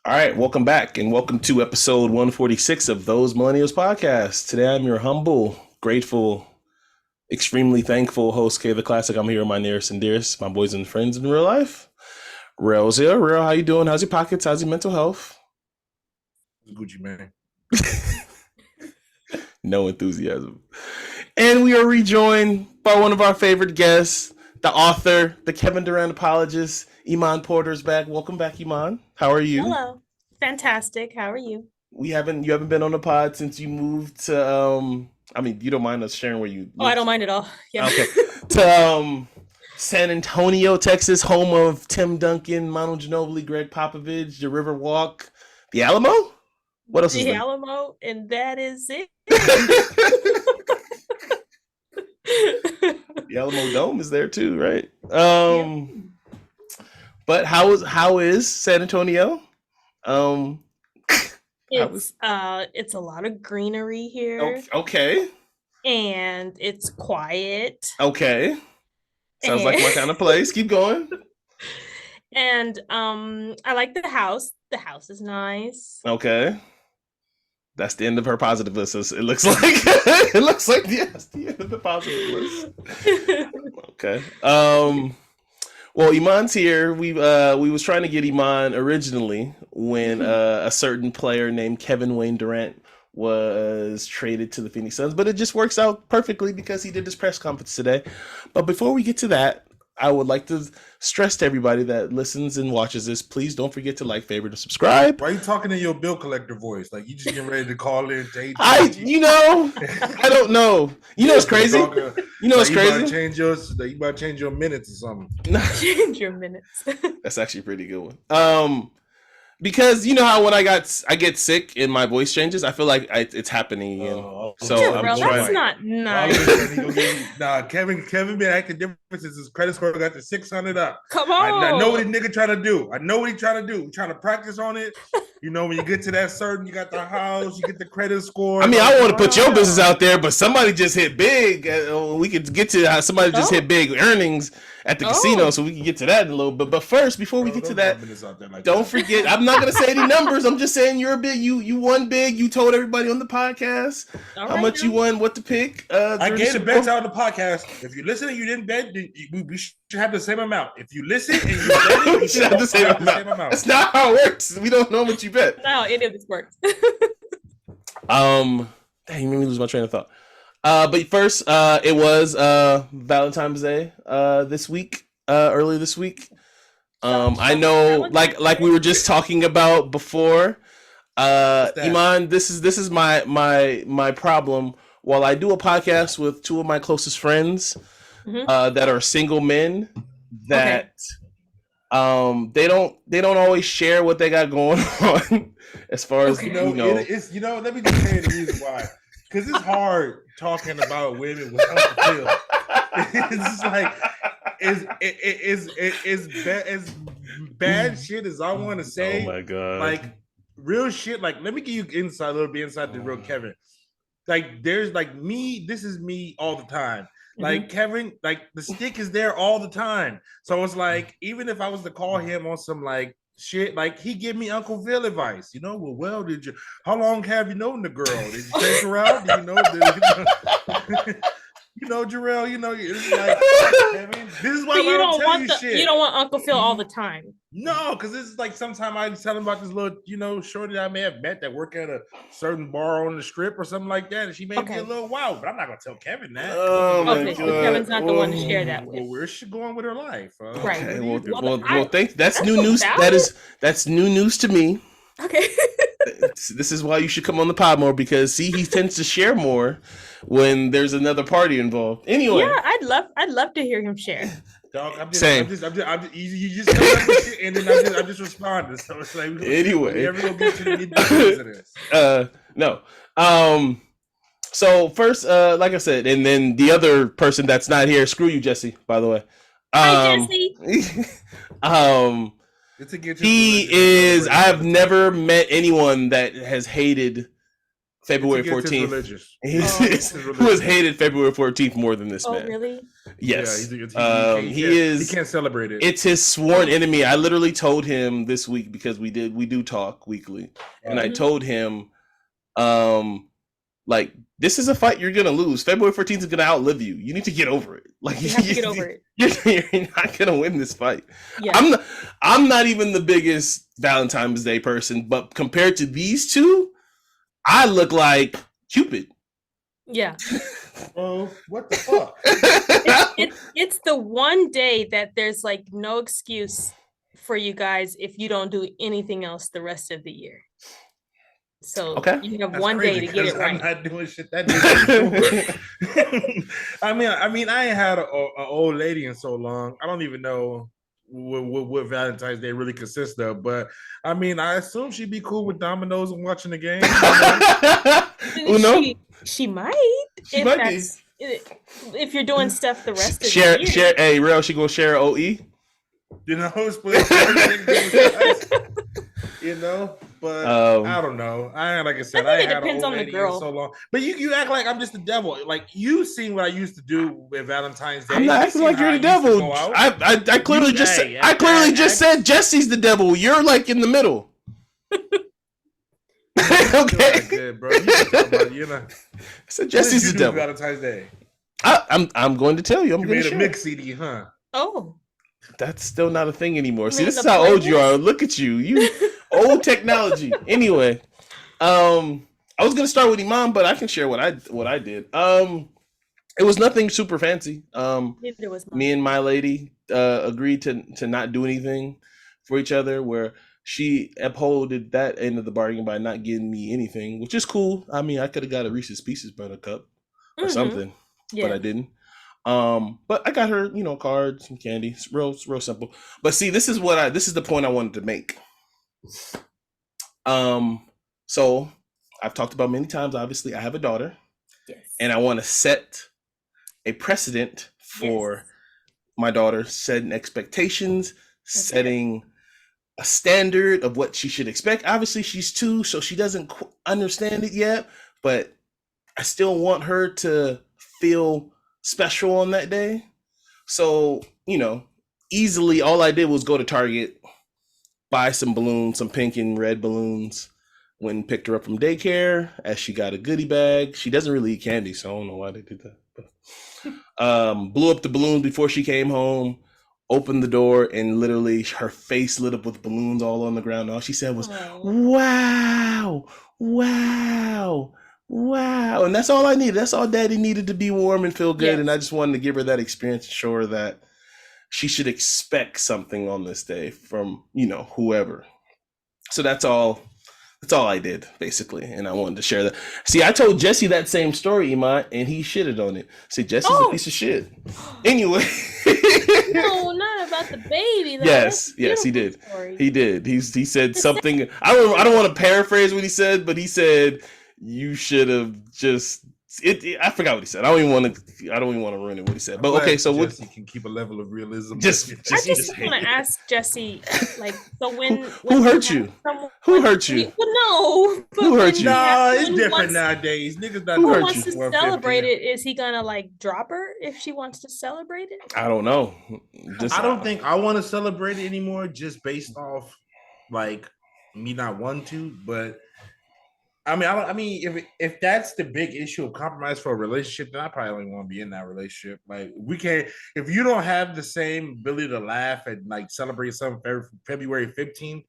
All right, welcome back and welcome to episode 146 of Those Millennials Podcast. Today I'm your humble, grateful, extremely thankful host, K the Classic. I'm here with my nearest and dearest, my boys and friends in real life. Rell's here. Rell, how you doing? How's your pockets? How's your mental health? Gucci, man. No enthusiasm. And we are rejoined by one of our favorite guests, the author, the Kevin Durant apologist, Iman Porter's back. Welcome back, Iman. How are you? Hello. Fantastic. How are you? You haven't been on the pod since you moved to you don't mind us sharing where you moved? Oh, I don't mind at all. Yeah. Okay. To San Antonio, Texas, home of Tim Duncan, Manu Ginobili, Greg Popovich, the Riverwalk, the Alamo? What else is The there? Alamo, and that is it. The Alamo Dome is there too, right? But how is San Antonio? It's a lot of greenery here. Okay. And it's quiet. Okay. Sounds like my kind of place. Keep going. And I like the house. The house is nice. Okay. That's the end of her positive list. It looks like it looks like the end of the positive list. Okay. Well, Iman's here. We was trying to get Iman originally when a certain player named Kevin Wayne Durant was traded to the Phoenix Suns, but it just works out perfectly because he did his press conference today. But before we get to that, I would like to stress to everybody that listens and watches this, please don't forget to like, favorite, and subscribe. Why are you talking in your bill collector voice? Like you just getting ready to call in to I don't know. You know it's crazy. You know it's crazy. You might change your minutes or something. Change your minutes. That's actually a pretty good one. Because you know how when I get sick and my voice changes, I feel like it's happening again. So I'm trying. That's not nice. Nah, Kevin been acting different since his credit score got to 600 up. Come on. I know what this nigga trying to do. He's trying to practice on it. You know, when you get to that certain, you got the house, you get the credit score. I mean, I want to put your business out there, but somebody just hit big. We could get to how somebody just hit big earnings at the casino, so we can get to that in a little bit. But first, before we get to that, don't forget. I'm not gonna say any numbers. I'm just saying you're big. You won big. You told everybody on the podcast how much you won, what to pick. I gave the bets out on the podcast. If you listen and you didn't bet, we should have the same amount. If you listen and you bet, we should have the same amount. That's not how it works. We don't know what you bet. That's not how any of this works. Dang, you made me lose my train of thought. But first, it was Valentine's Day earlier this week. I know, like we were just talking about before. Iman, this is my problem. While I do a podcast with two of my closest friends, that are single men, that they don't always share what they got going on as far as let me just tell you the reason why. Because it's hard talking about women without the feel. It's like as bad shit as I want to say. Oh my god! Like real shit. Like let me give you a little bit inside the real Kevin. Like there's like me. This is me all the time. Like Kevin, like the stick is there all the time. So it's like even if I was to call him on some like shit, like he give me Uncle Phil advice. You know, well, did you? How long have you known the girl? Did you take her out? Do you know? Jarrell. It's like I mean, this is why I don't tell you shit. You don't want Uncle Phil all the time. No, because it's like sometimes I tell him about this little, shorty that I may have met that work at a certain bar on the strip or something like that, and she may be a little wild, but I'm not gonna tell Kevin that. Oh my god! So Kevin's not the one to share that with. Well, where's she going with her life? Right. Okay, well, that's new news. That's new news to me. Okay. This is why you should come on the pod more because he tends to share more when there's another party involved. Anyway, yeah, I'd love to hear him share. Dog, Same. You just come back with shit and then I'm just responding. So it's like anyway. No. So first, like I said, and then the other person that's not here, screw you, Jesse. By the way. Hi, Jesse. He is. I've never met anyone that has hated February It's 14th. religious. He Oh. was hated February 14th more than this Oh, man. really? Yes. He can't celebrate it. It's his sworn enemy. I literally told him this week because we do talk weekly. And I told him, like, this is a fight you're gonna lose. February 14th is gonna outlive you. You need to get over it. Like, You have to get over it. You're not gonna win this fight. Yeah. I'm not even the biggest Valentine's Day person, but compared to these two, I look like Cupid. Yeah. Oh, what the fuck? It's the one day that there's like no excuse for you guys if you don't do anything else the rest of the year. So you have That's one crazy, day to get it right. I'm not doing shit that day. I mean, I ain't had an old lady in so long. I don't even know what Valentine's Day really consists of. But I mean, I assume she'd be cool with dominoes and watching the game. She might. She might be. If you're doing stuff the rest of the year. Share. Hey, Rell, she gonna share OE. You know, you know, but I don't know. Like I said, I think it had depends an old on the lady girl. in so long. But you act like I'm just the devil. Like you seen what I used to do with Valentine's Day. I'm not acting like you're the devil. I clearly just said Jesse's the devil. You're like in the middle. Okay, good, bro. You talk about, you know. I said Jesse's the devil. Valentine's Day. I'm going to tell you. I'm going to made a mix CD, huh? Oh. That's still not a thing anymore. See, this is how old you are. Look at you. You old technology. Anyway, I was gonna start with Iman, but I can share what I did. It was nothing super fancy. Me and my lady agreed to not do anything for each other, where she upholded that end of the bargain by not getting me anything, which is cool. I mean, I could have got a Reese's Pieces Buttercup or something, but I didn't. But I got her, cards and candy. It's real simple. But see, this is the point I wanted to make. So I've talked about many times, obviously, I have a daughter. Yes. And I want to set a precedent for my daughter, setting expectations, setting a standard of what she should expect. Obviously, she's 2, so she doesn't understand it yet, but I still want her to feel special on that day. So, easily all I did was go to Target, buy some balloons, some pink and red balloons, went and picked her up from daycare as she got a goodie bag. She doesn't really eat candy, so I don't know why they did that. But, blew up the balloons before she came home, opened the door, and literally her face lit up with balloons all on the ground. All she said was, wow, wow. Wow. And that's all I needed. That's all Daddy needed, to be warm and feel good. Yes. And I just wanted to give her that experience and show her that she should expect something on this day from, whoever. So that's all I did, basically. And I wanted to share that. See, I told Jesse that same story, Iman, and he shitted on it. See, Jesse's a piece of shit. Anyway. No, not about the baby, though. Yes, he did. Story. He did. He said something. I don't want to paraphrase what he said, but he said, you should have just. I forgot what he said. I don't even want to ruin it. What he said. But okay, so Jesse can keep a level of realism. I just want to ask Jesse, like, so when who hurt you? Who hurt you? Well, no. Who hurt you? No, it's different nowadays. Niggas not. Who wants to celebrate it? Is he gonna like drop her if she wants to celebrate it? I don't know. I don't think I want to celebrate it anymore, just based off like me not wanting to, but. I mean, if that's the big issue of compromise for a relationship, then I probably don't want to be in that relationship. Like, we can't. If you don't have the same ability to laugh and like celebrate something February 15th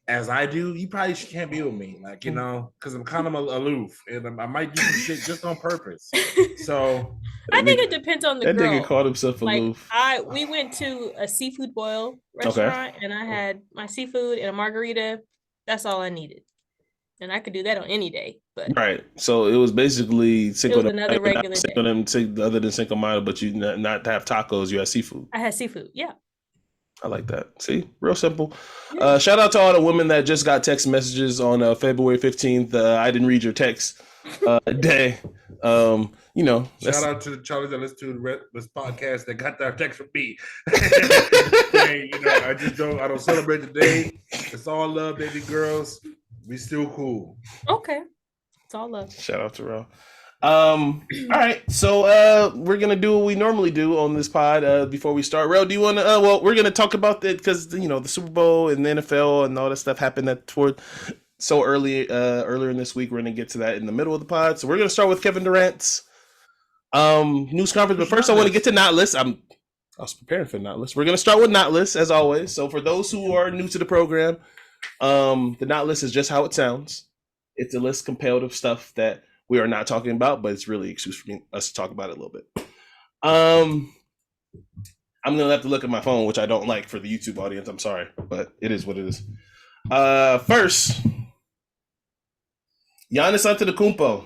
as I do, you probably can't be with me. Like, because I'm kind of aloof and I might do some shit just on purpose. So I think it depends on the girl. That nigga called himself aloof. We went to a seafood boil restaurant and I had my seafood and a margarita. That's all I needed. And I could do that on any day, but right. So it was basically Cinco de Mayo, regular day. Other than Cinco de Mayo, but you not to have tacos, you had seafood. I had seafood, yeah. I like that. See, real simple. Yeah. Shout out to all the women that just got text messages on February 15th. I didn't read your text day. Shout out to the Charlie that listen to this podcast that got that text from me. I don't celebrate the day. It's all love, baby girls. We still cool. Okay. It's all love. Shout out to Rell. All right, so we're gonna do what we normally do on this pod. Before we start, Rell, do you want to? Well, we're gonna talk about that because the Super Bowl and the NFL and all that stuff happened earlier in this week. We're gonna get to that in the middle of the pod. So we're gonna start with Kevin Durant's news conference. But first, I want to get to Not List. I was preparing for Not List. We're gonna start with Not List as always. So for those who are new to the program, the Not List is just how it sounds. It's a list compiled of stuff that we are not talking about, but it's really an excuse for us to talk about it a little bit. I'm gonna have to look at my phone, which I don't like for the YouTube audience. I'm sorry, but it is what it is. First, Giannis Antetokounmpo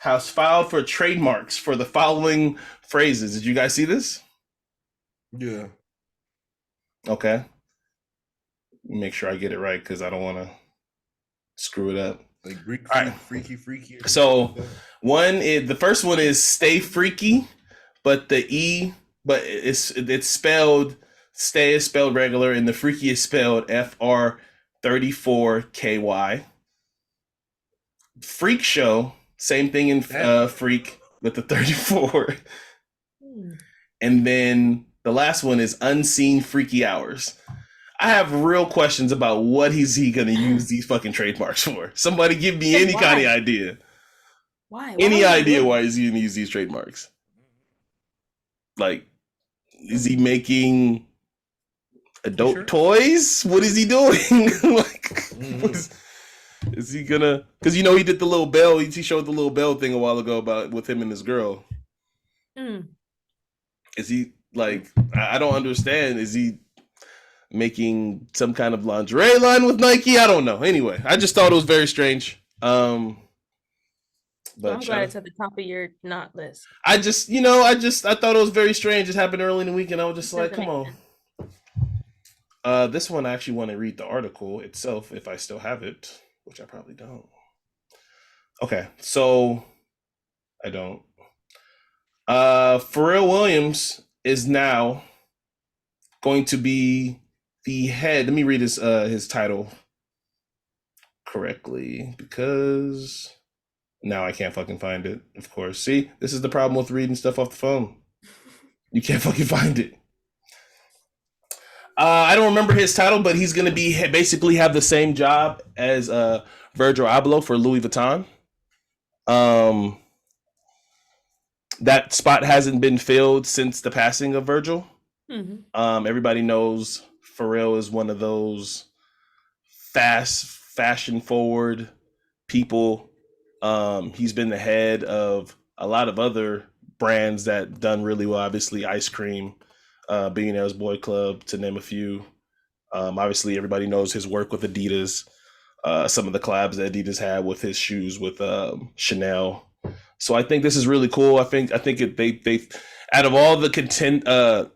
has filed for trademarks for the following phrases. Did you guys see this? Yeah. Okay. Make sure I get it right because I don't want to screw it up. Like freaky. So the first one is stay freaky, but it's spelled stay is spelled regular and the freaky is spelled FR34KY. Freak show, same thing in freak with the 34. And then the last one is unseen freaky hours. I have real questions about what is he going to use these fucking trademarks for. Somebody give me any kind of idea. Why? Any idea why is he going to use these trademarks? Like, is he making adult toys? What is he doing? Is he gonna? Because he did the little bell. He showed the little bell thing a while ago about with him and his girl. Is he like? I don't understand. Is he making some kind of lingerie line with Nike? I don't know. Anyway, I just thought it was very strange. But I'm glad it's at the top of your not list. I thought it was very strange. It happened early in the week, and I was just like, come on. This one I actually want to read the article itself if I still have it, which I probably don't. Okay, so I don't. Pharrell Williams is now going to be the head. Let me read his title correctly because now I can't fucking find it. Of course, see, this is the problem with reading stuff off the phone. You can't fucking find it. I don't remember his title, but he's going to be basically have the same job as Virgil Abloh for Louis Vuitton. That spot hasn't been filled since the passing of Virgil. Mm-hmm. Everybody knows Pharrell is one of those fast, fashion-forward people. He's been the head of a lot of other brands that done really well. Obviously, ice cream. Billionaire's Boy Club, to name a few. Obviously, everybody knows his work with Adidas. Some of the collabs that Adidas had with his shoes with Chanel. So I think this is really cool. I think they out of all the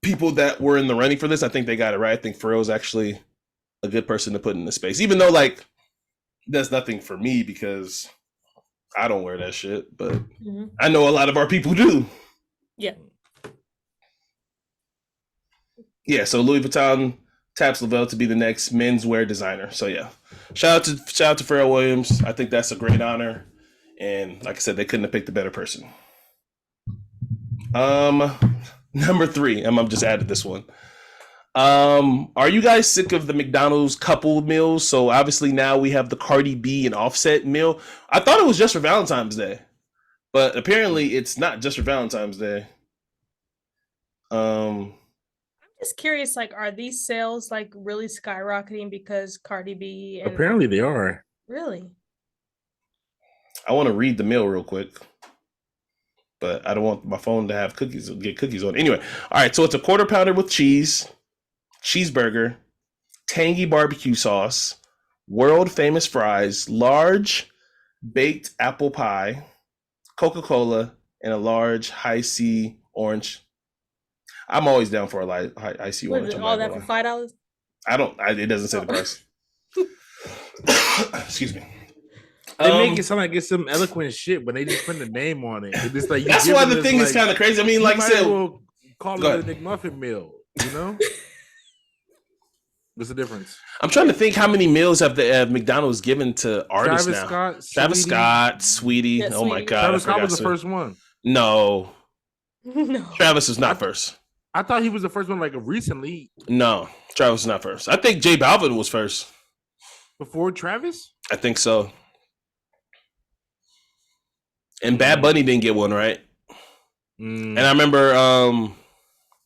people that were in the running for this, I think they got it right. I think Pharrell's actually a good person to put in the space, even though that's nothing for me because I don't wear that shit. But I know a lot of our people do. Yeah. Yeah, so Louis Vuitton taps Lavelle to be the next menswear designer. So yeah, shout out to Pharrell Williams. I think that's a great honor, and like I said, they couldn't have picked a better person. Number 3, I'm just added this one. Are you guys sick of the McDonald's couple meals? So obviously now we have the Cardi B and Offset meal. I thought it was just for Valentine's Day, but apparently it's not just for Valentine's Day. Just curious, are these sales really skyrocketing because Cardi B? Apparently they are. Really? I want to read the meal real quick, but I don't want my phone to have get cookies on. Anyway, all right. So it's a quarter pounder with cheese, cheeseburger, tangy barbecue sauce, world famous fries, large baked apple pie, Coca-Cola, and a large high C orange. I'm always down for a light icy orange. Is it all that for $5? It doesn't say the price. Excuse me. They make it sound like it's some eloquent shit, but they just put the name on it. It's like that's why the thing is kind of crazy. I mean, like I said, call it a McMuffin meal, you know? What's the difference? I'm trying to think how many meals have the McDonald's given to artists Travis now. Scott, Travis Scott, Sweetie. Yeah, oh my Sweetie. God, Travis I Scott forgot was the first one. No, No. Travis was not first. I thought he was the first one like recently. No, Travis was not first. I think J Balvin was first. Before Travis? I think so. And Bad Bunny didn't get one, right? And I remember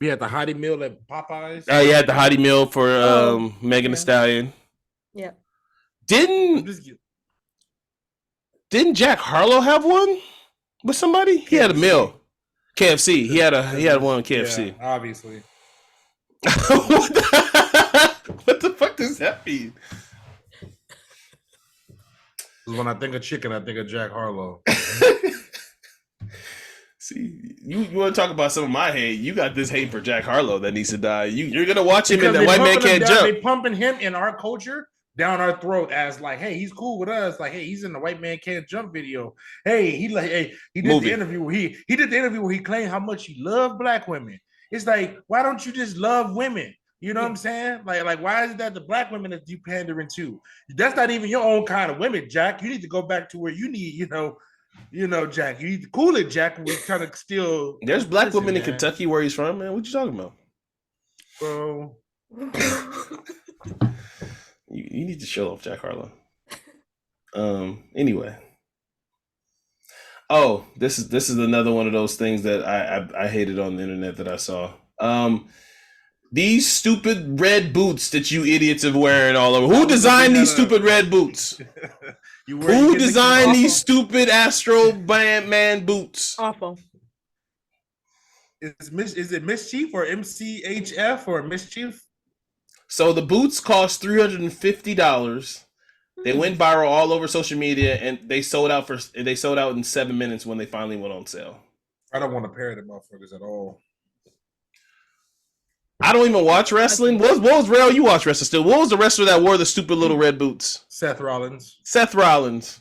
we had the Hottie Meal at Popeyes. you had the Hottie Meal for Megan Thee Stallion. Yeah. Didn't Jack Harlow have one with somebody? He had a meal. KFC. He had one with KFC. Yeah, obviously. What the fuck does that mean? When I think of chicken, I think of Jack Harlow. See, you want to talk about some of my hate? You got this hate for Jack Harlow that needs to die. You're gonna watch him in that White Man Can't Jump. They pumping him in our culture down our throat as like, hey, he's cool with us. Like, hey, he's in the White Man Can't Jump video. Hey, he did the interview where he did the interview where he claimed how much he loved black women. It's like, why don't you just love women? You know what I'm saying? Like, why is it that the black women that you pandering to? That's not even your own kind of women, Jack. You need to go back to where you need, Jack. You need to cool it, Jack. We're kind of still. There's black women in Kentucky where he's from, man. What you talking about? Bro. You need to show off Jack Harlow. Anyway. Oh, this is another one of those things that I hated on the internet that I saw. These stupid red boots that you idiots are wearing all over. Who designed these stupid red boots? Who designed these stupid Astro Man boots? Awful. Is it Mischief or MCHF or Mischief? So the boots cost $350. They went viral all over social media, and they sold out in 7 minutes when they finally went on sale. I don't want to pair them motherfuckers at all. I don't even watch wrestling. What was Rell? You watch wrestling still. What was the wrestler that wore the stupid little red boots? Seth Rollins. Seth Rollins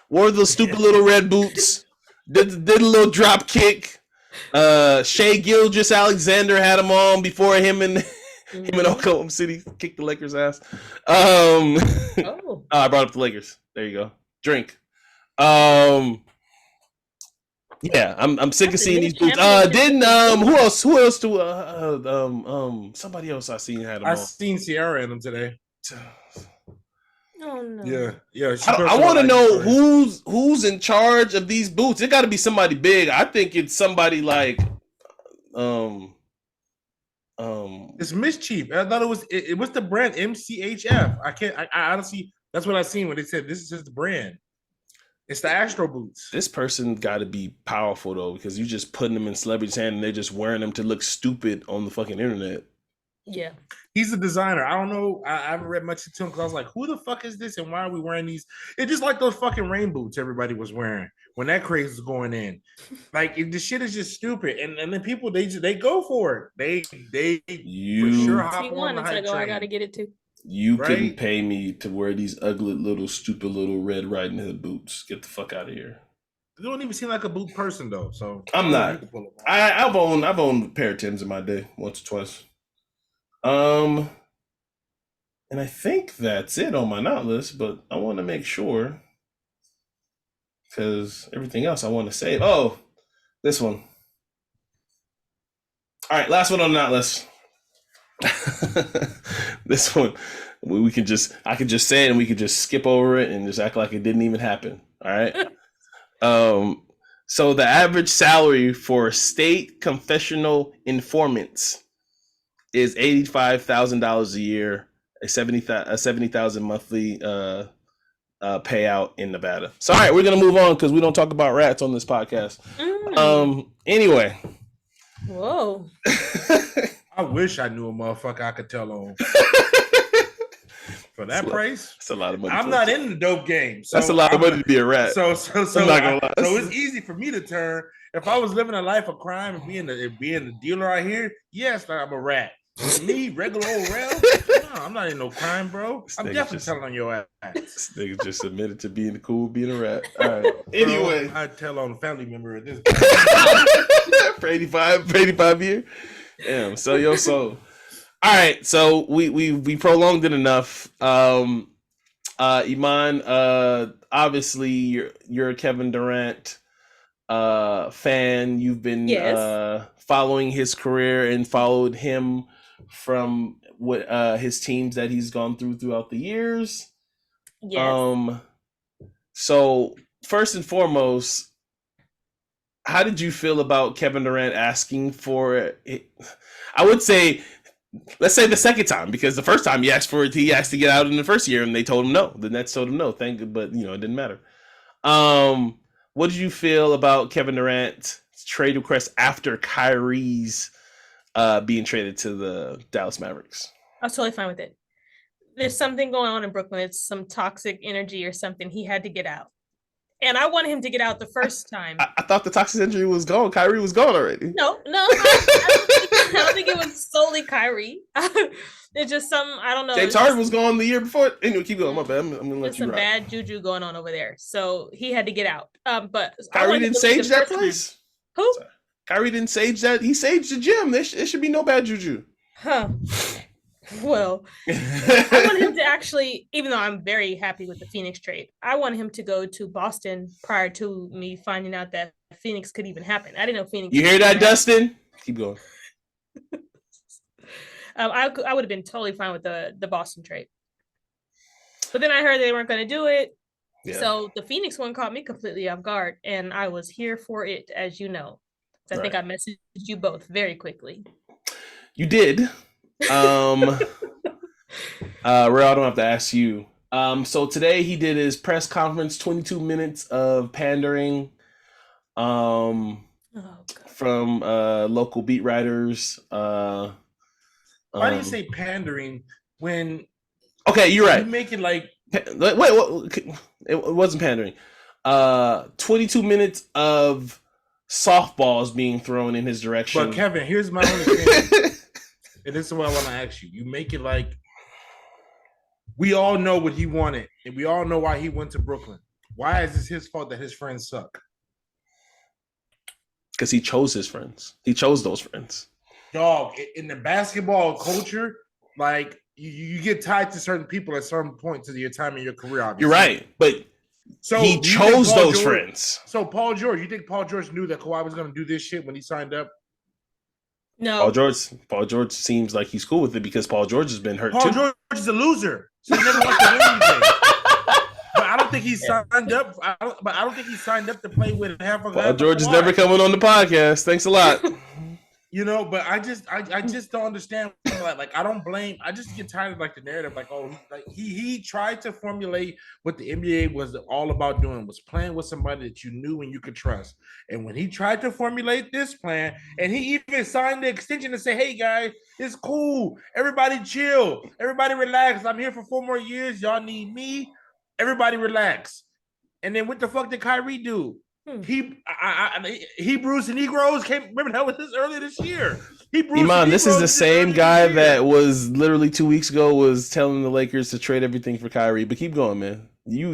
wore the stupid little red boots. Did a little drop kick. Shea Gilgeous Alexander had him on before him and Oklahoma City kicked the Lakers' ass. I brought up the Lakers. There you go. Drink. Yeah, I'm sick of seeing these boots. Who else do somebody else I seen had them on. I seen Ciara in them today. Oh no. Yeah. I want to know who's in charge of these boots. It got to be somebody big. I think it's somebody like it's Mischief. I thought it was the brand MCHF. I honestly, that's what I seen when they said this is just the brand. It's the Astro boots. This person got to be powerful though, because you just putting them in celebrities' hand and they're just wearing them to look stupid on the fucking internet. Yeah. He's a designer. I don't know. I haven't read much into him because I was like, who the fuck is this and why are we wearing these? It's just like those fucking rain boots everybody was wearing when that craze was going in. Like, the shit is just stupid. And then people, they go for it. They for sure hop on the hype train. I got to get it too. You couldn't pay me to wear these ugly little stupid little Red Riding Hood boots. Get the fuck out of here. You don't even seem like a boot person though. So I'm not. I've owned a pair of Timbs in my day once or twice. And I think that's it on my not list, but I want to make sure because everything else I want to save. Oh, this one. All right, last one on the not list. This one, I could just say it and we could just skip over it and just act like it didn't even happen. All right. So the average salary for state confessional informants is $85,000 a year, a $70,000 monthly payout in Nevada. So all right, we're gonna move on because we don't talk about rats on this podcast. Anyway. Whoa. I wish I knew a motherfucker I could tell on. For that price, that's a lot of money. I'm not in the dope game. So that's a lot of money to be a rat. So I'm not gonna lie. So it's easy for me to turn. If I was living a life of crime and being the dealer out here, yes, I'm a rat. Me, regular old Rell? No, I'm not in no crime, bro. I'm definitely telling on your ass. This nigga just admitted to being cool, being a rat. All right. Anyway, bro, I'd tell on a family member at this for 85 years. Damn, sell your soul. All right, so we prolonged it enough. Iman, obviously you're a Kevin Durant fan. You've been Yes. following his career and followed him from what his teams that he's gone throughout the years. Yes. So first and foremost, how did you feel about Kevin Durant asking for it? I would say, let's say the second time, because the first time he asked for it, he asked to get out in the first year, and they told him no. The Nets told him no. But it didn't matter. What did you feel about Kevin Durant's trade request after Kyrie's being traded to the Dallas Mavericks? I was totally fine with it. There's something going on in Brooklyn. It's some toxic energy or something. He had to get out. And I wanted him to get out the first time. I thought the toxic energy was gone. Kyrie was gone already. No, I don't think it was solely Kyrie. It's just something, I don't know. James Harden was gone the year before. Anyway, keep going. My bad. I'm gonna let There's you some rock. bad juju going on over there. So he had to get out. But Kyrie didn't sage that place. Who? Sorry. Kyrie didn't sage that. He saged the gym. It should be no bad juju. Huh. Well, I want him to actually, even though I'm very happy with the Phoenix trade, I want him to go to Boston prior to me finding out that Phoenix could even happen. I didn't know Phoenix. You hear that, Dustin? Keep going. I would have been totally fine with the Boston trade. But then I heard they weren't going to do it. Yeah. So the Phoenix one caught me completely off guard, and I was here for it, as you know. I think I messaged you both very quickly. You did. Rell, I don't have to ask you. So today he did his press conference, 22 minutes of pandering from local beat writers. Why do you say pandering when okay, you're right. You make it like wait, it wasn't pandering. 22 minutes of softballs being thrown in his direction. But Kevin, here's my only thing. And this is what I want to ask you. You make it like we all know what he wanted, and we all know why he went to Brooklyn. Why is this his fault that his friends suck? Because he chose his friends. He chose those friends. Dog, in the basketball culture, like you get tied to certain people at certain points of your time in your career, obviously. You're right, but he chose those friends. So Paul George, you think Paul George knew that Kawhi was going to do this shit when he signed up? No. Paul George seems like he's cool with it because Paul George has been hurt too. Paul George is a loser, so he never wants to win anything. But I don't think he signed up. I don't think he signed up to play with half of. Paul George is never coming on the podcast. Thanks a lot. But I just don't understand. Like I don't blame. I just get tired of like the narrative. Like he tried to formulate what the NBA was all about doing, was playing with somebody that you knew and you could trust. And when he tried to formulate this plan, and he even signed the extension to say, "Hey guys, it's cool. Everybody chill. Everybody relax. I'm here for 4 more years. Y'all need me. Everybody relax." And then what the fuck did Kyrie do? Hebrews and Negroes came. Remember that was this earlier this year. Iman, this is the same guy that was literally 2 weeks ago was telling the Lakers to trade everything for Kyrie. But keep going, man. You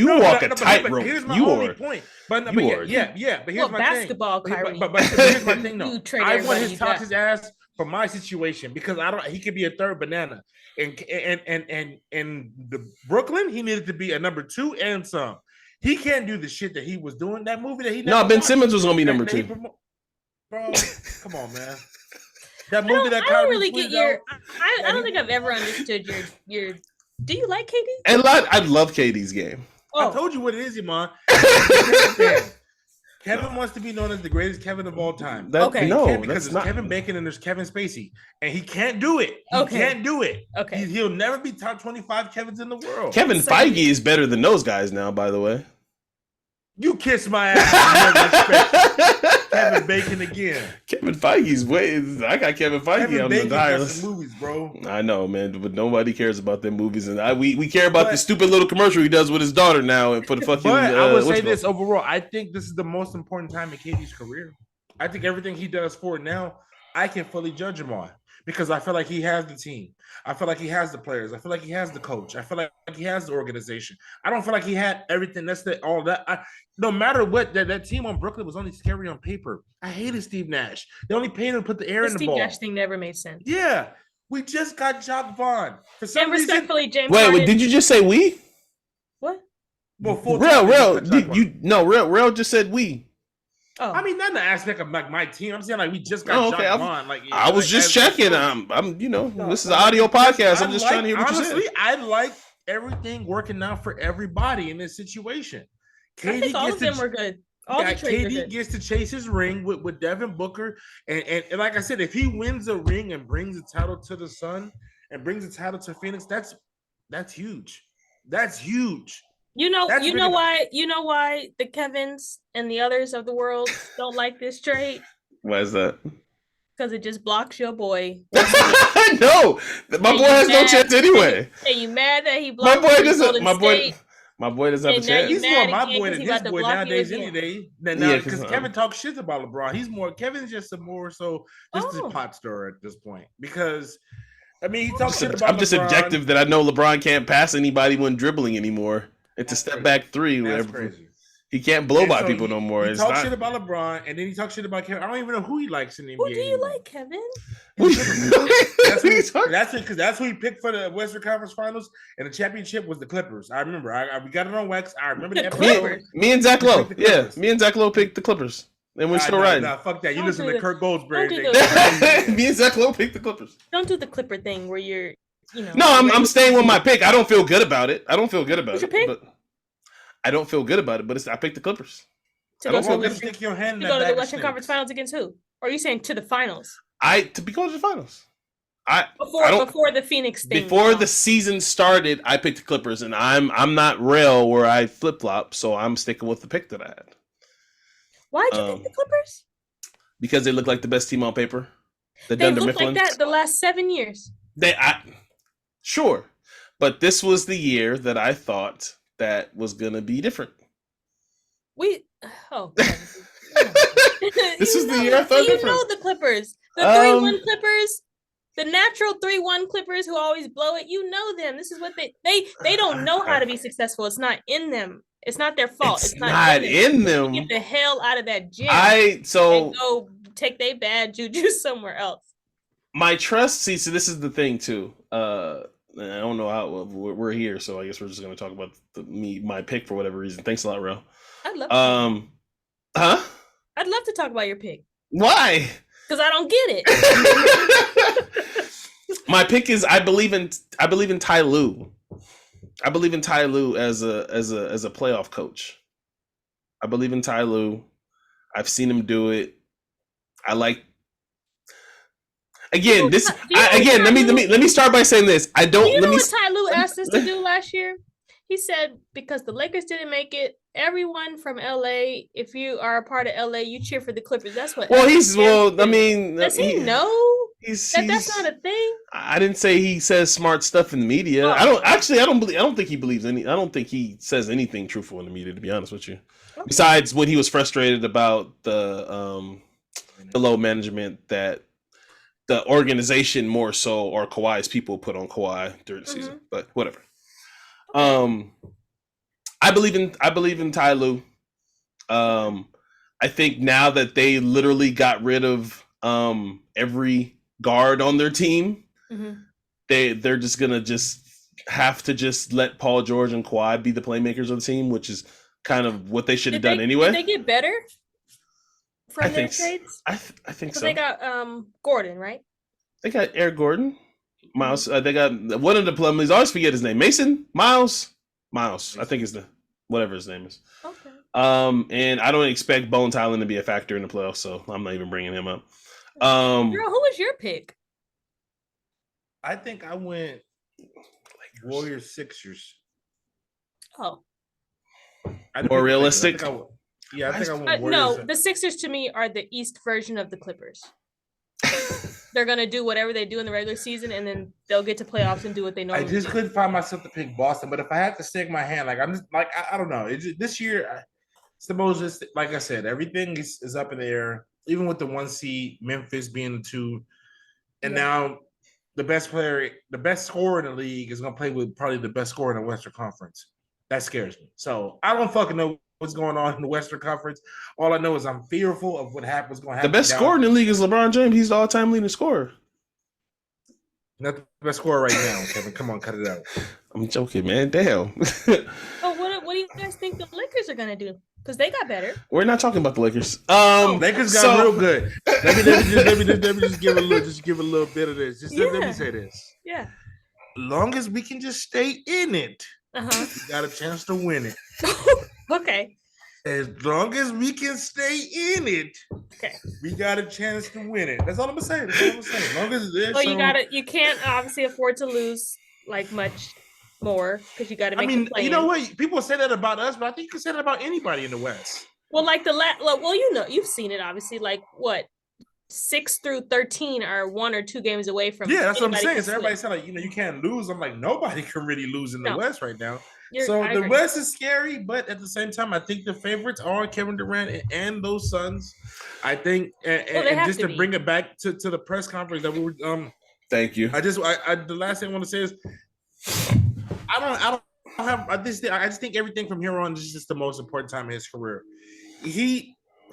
walk a tightrope. Here's my only point. But yeah. But here's my basketball, thing. Kyrie. But here's my thing, though. I want his toxic ass for my situation because he could be a third banana. And the Brooklyn, he needed to be a number 2 and some. He can't do the shit that he was doing. That movie that he Ben watched, Simmons was gonna be number 2. Bro, come on, man. That movie I don't really get your. I don't think I've ever understood your. Do you like KD? I love KD's game. I told you what it is, Iman. Kevin wants to be known as the greatest Kevin of all time. Because there's Kevin Bacon and there's Kevin Spacey, and he can't do it. He can't do it. Okay, he'll never be top 25 Kevins in the world. Kevin Feige is better than those guys now, by the way. You kiss my ass. Kevin Bacon again. Kevin Feige's way. I got Kevin Feige on the dials. Movies, bro. I know, man, but nobody cares about them movies, and we care about the stupid little commercial he does with his daughter now, and for the fucking. But I would say this overall. I think this is the most important time in KD's career. I think everything he does for it now, I can fully judge him on. Because I feel like he has the team. I feel like he has the players. I feel like he has the coach. I feel like he has the organization. I don't feel like he had everything. All that. No matter what, that team on Brooklyn was only scary on paper. I hated Steve Nash. They only paid him to put the air in the ball. Steve Nash thing never made sense. Yeah. We just got Jacques Vaughn. For some And reason, respectfully, James Wait, Harden. did you just say we? What? well, full Rell, time, we just Rell, got Jacques Vaughn. Rell just said we. Oh, I mean, not in the aspect of like my team. I'm saying like we just got Oh, okay. Jacques Vaughn. Like I was like, just as checking. coach. I'm this is an Like, audio podcast. I'm I just like- trying to hear what honestly, you said. I like everything working out for everybody in this situation. I think all of them were good. All the trades were KD good. gets to chase his ring with Devin Booker, and like I said, if he wins a ring and brings the title to the Sun and brings the title to Phoenix, that's huge. That's huge. You know That's really- why the Kevins and the others of the world don't like this trade? Why is that? Because it just blocks your boy. No, my boy has no chance anyway. And you mad that he My blocked boy you doesn't. Golden My boy. State? My boy doesn't have a And now chance. you He's mad more my again boy 'cause than he his about to boy block you nowadays any again. day. Yeah, Because Kevin talks shit about LeBron. He's more Kevin's just a more so just a Oh. pot stirrer at this point. Because I mean he talks shit about I'm just LeBron. objective that I know LeBron can't pass anybody when dribbling anymore. It's a step crazy. back three. That's Whatever. crazy. He can't blow And by so people no more. He It's talks not. shit about LeBron, and then he talks shit about Kevin. I don't even know who he likes in the Who NBA. do you anymore. like, Kevin? That's who he picked for the Western Conference Finals, and the championship was the Clippers. I remember. we got it on wax. I remember the The episode. Clippers? Me and Zach We Lowe. picked the Yeah, Clippers. me and Zach Lowe picked the Clippers, and we're still riding. Nah, fuck that. You Don't listen do to the- Kirk Goldsberry. don't do They- Me and Zach Lowe picked the Clippers. Don't do the Clipper thing where you're, No, I'm staying with my pick. I don't feel good about it. What's your pick? But I don't feel good about it. But I picked the Clippers. to I go don't to feel the good. Western, Stick your hand in to that go to bag the of Western snakes. Conference Finals against who? Or are you saying to the finals? To be going to the finals. I Before don't- before the Phoenix thing. Before the season started, I picked the Clippers, and I'm not Rell where I flip flop, so I'm sticking with the pick that I had Why'd you pick the Clippers? because they look like the best team on paper. The They Dunder looked Mifflin. like that the last 7 years. Sure, but this was the year that I thought that was gonna be different. This is the year I thought you different. know the Clippers, the 3-1 Clippers, the natural 3-1 Clippers who always blow it. You know them. This is what they don't know how to be successful. It's not in them. It's not their fault. It's not in them. Get the hell out of that gym. And go take their bad juju somewhere else. My trust. So this is the thing too. I don't know how we're here, so I guess we're just gonna talk about my pick for whatever reason. Thanks a lot, Rell. I'd love. Huh? I'd love to talk about your pick. Why? Because I don't get it. My pick is I believe in Ty Lue. I believe in Ty Lue as a playoff coach. I believe in Ty Lue. I've seen him do it. I like. Again, let me start by saying this. I don't. Do you let know me. what Ty Lue asked us to do last year? He said because the Lakers didn't make it, everyone from LA, if you are a part of LA, you cheer for the Clippers. That's what. Well, I mean, does he know that's not a thing? I didn't say he says smart stuff in the media. Oh. I don't think he believes any. I don't think he says anything truthful in the media. To be honest with you, Okay. besides when he was frustrated about the low management that the organization more so or Kawhi's people put on Kawhi during the season. But whatever. I believe in Ty Lue. I think now that they literally got rid of every guard on their team, they're just gonna have to let Paul George and Kawhi be the playmakers of the team, which is kind of what they should have done anyway. Did they get better from their trades? I think so. They got Gordon, right? They got Eric Gordon, Miles. They got one of the Plumleys. I always forget his name. Mason Miles. I think is whatever his name is. Okay. And I don't expect Bones Highland to be a factor in the playoffs, so I'm not even bringing him up. Girl, who was your pick? I think I went Warriors Sixers. Oh, More realistic. I think I went Warriors. No, the Sixers to me are the East version of the Clippers. They're gonna do whatever they do in the regular season, and then they'll get to playoffs and do what they normally I just do. couldn't find myself to pick Boston, but if I had to stick my hand, like I'm just like I don't know. This year, it's the most. Like I said, everything is up in the air. Even with the 1 seed, Memphis being the 2, and now the best scorer in the league is gonna play with probably the best scorer in the Western Conference. That scares me. So I don't fucking know what's going on in the Western Conference. All I know is I'm fearful of what's going to happen. The best scorer in the league is LeBron James. He's the all-time leading scorer. Not the best scorer right now, Kevin. Come on, cut it out. I'm joking, man. Damn. Oh, what do you guys think the Lakers are gonna do? Because they got better. We're not talking about the Lakers. Lakers got real good. Let me just give a little bit of this. Let me say this. Yeah. Long as we can just stay in it, we got a chance to win it. Okay. As long as we can stay in it, okay, we got a chance to win it. That's all I'm gonna say. As long as you can't obviously afford to lose like much more because you got to make. I mean, you know what? People say that about us, but I think you can say that about anybody in the West. Well, like you've seen it obviously. Like what 6 through 13 are 1 or 2 games away from. Yeah, that's what I'm saying. So everybody said like, you can't lose. I'm like, nobody can really lose in the West right now. I agree. West is scary, but at the same time, I think the favorites are Kevin Durant and those Suns. I think, and just to bring it back to the press conference that we were. Thank you. The last thing I want to say is, I just think everything from here on is just the most important time in his career.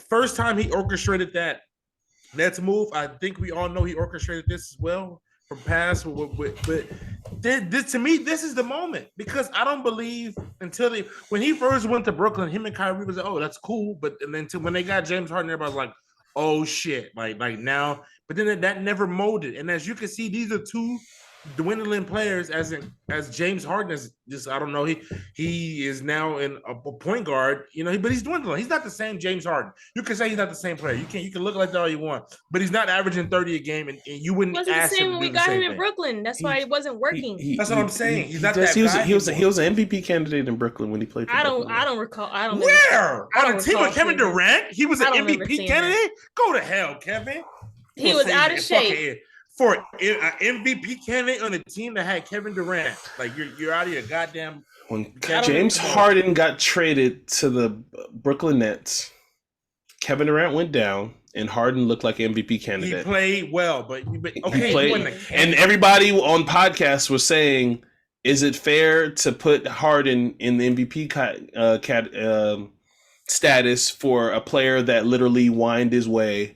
First time he orchestrated that Nets move. I think we all know he orchestrated this as well from past, but this to me, this is the moment because I don't believe when he first went to Brooklyn, him and Kyrie was like, oh, that's cool, but and then when they got James Harden, everybody was like, oh shit, like now, but then that never molded, and as you can see, these are two dwindling players as James Harden is just, I don't know, he is now in a point guard, but he's dwindling. He's not the same James Harden. You can say he's not the same player. You can look like that all you want, but he's not averaging 30 a game, and you wouldn't ask him to do the same when we got him in Brooklyn. That's why it wasn't working. That's what I'm saying. He's not that guy. He was an MVP candidate in Brooklyn when he played for Brooklyn. I don't recall. I don't Where? On a team with Kevin Durant? He was an MVP candidate? Go to hell, Kevin. He was out of shape. For an MVP candidate on a team that had Kevin Durant, like you're out of your goddamn. When James Harden got traded to the Brooklyn Nets, Kevin Durant went down, and Harden looked like MVP candidate. He played well, but okay, and everybody on podcasts was saying, "Is it fair to put Harden in the MVP status for a player that literally whined his way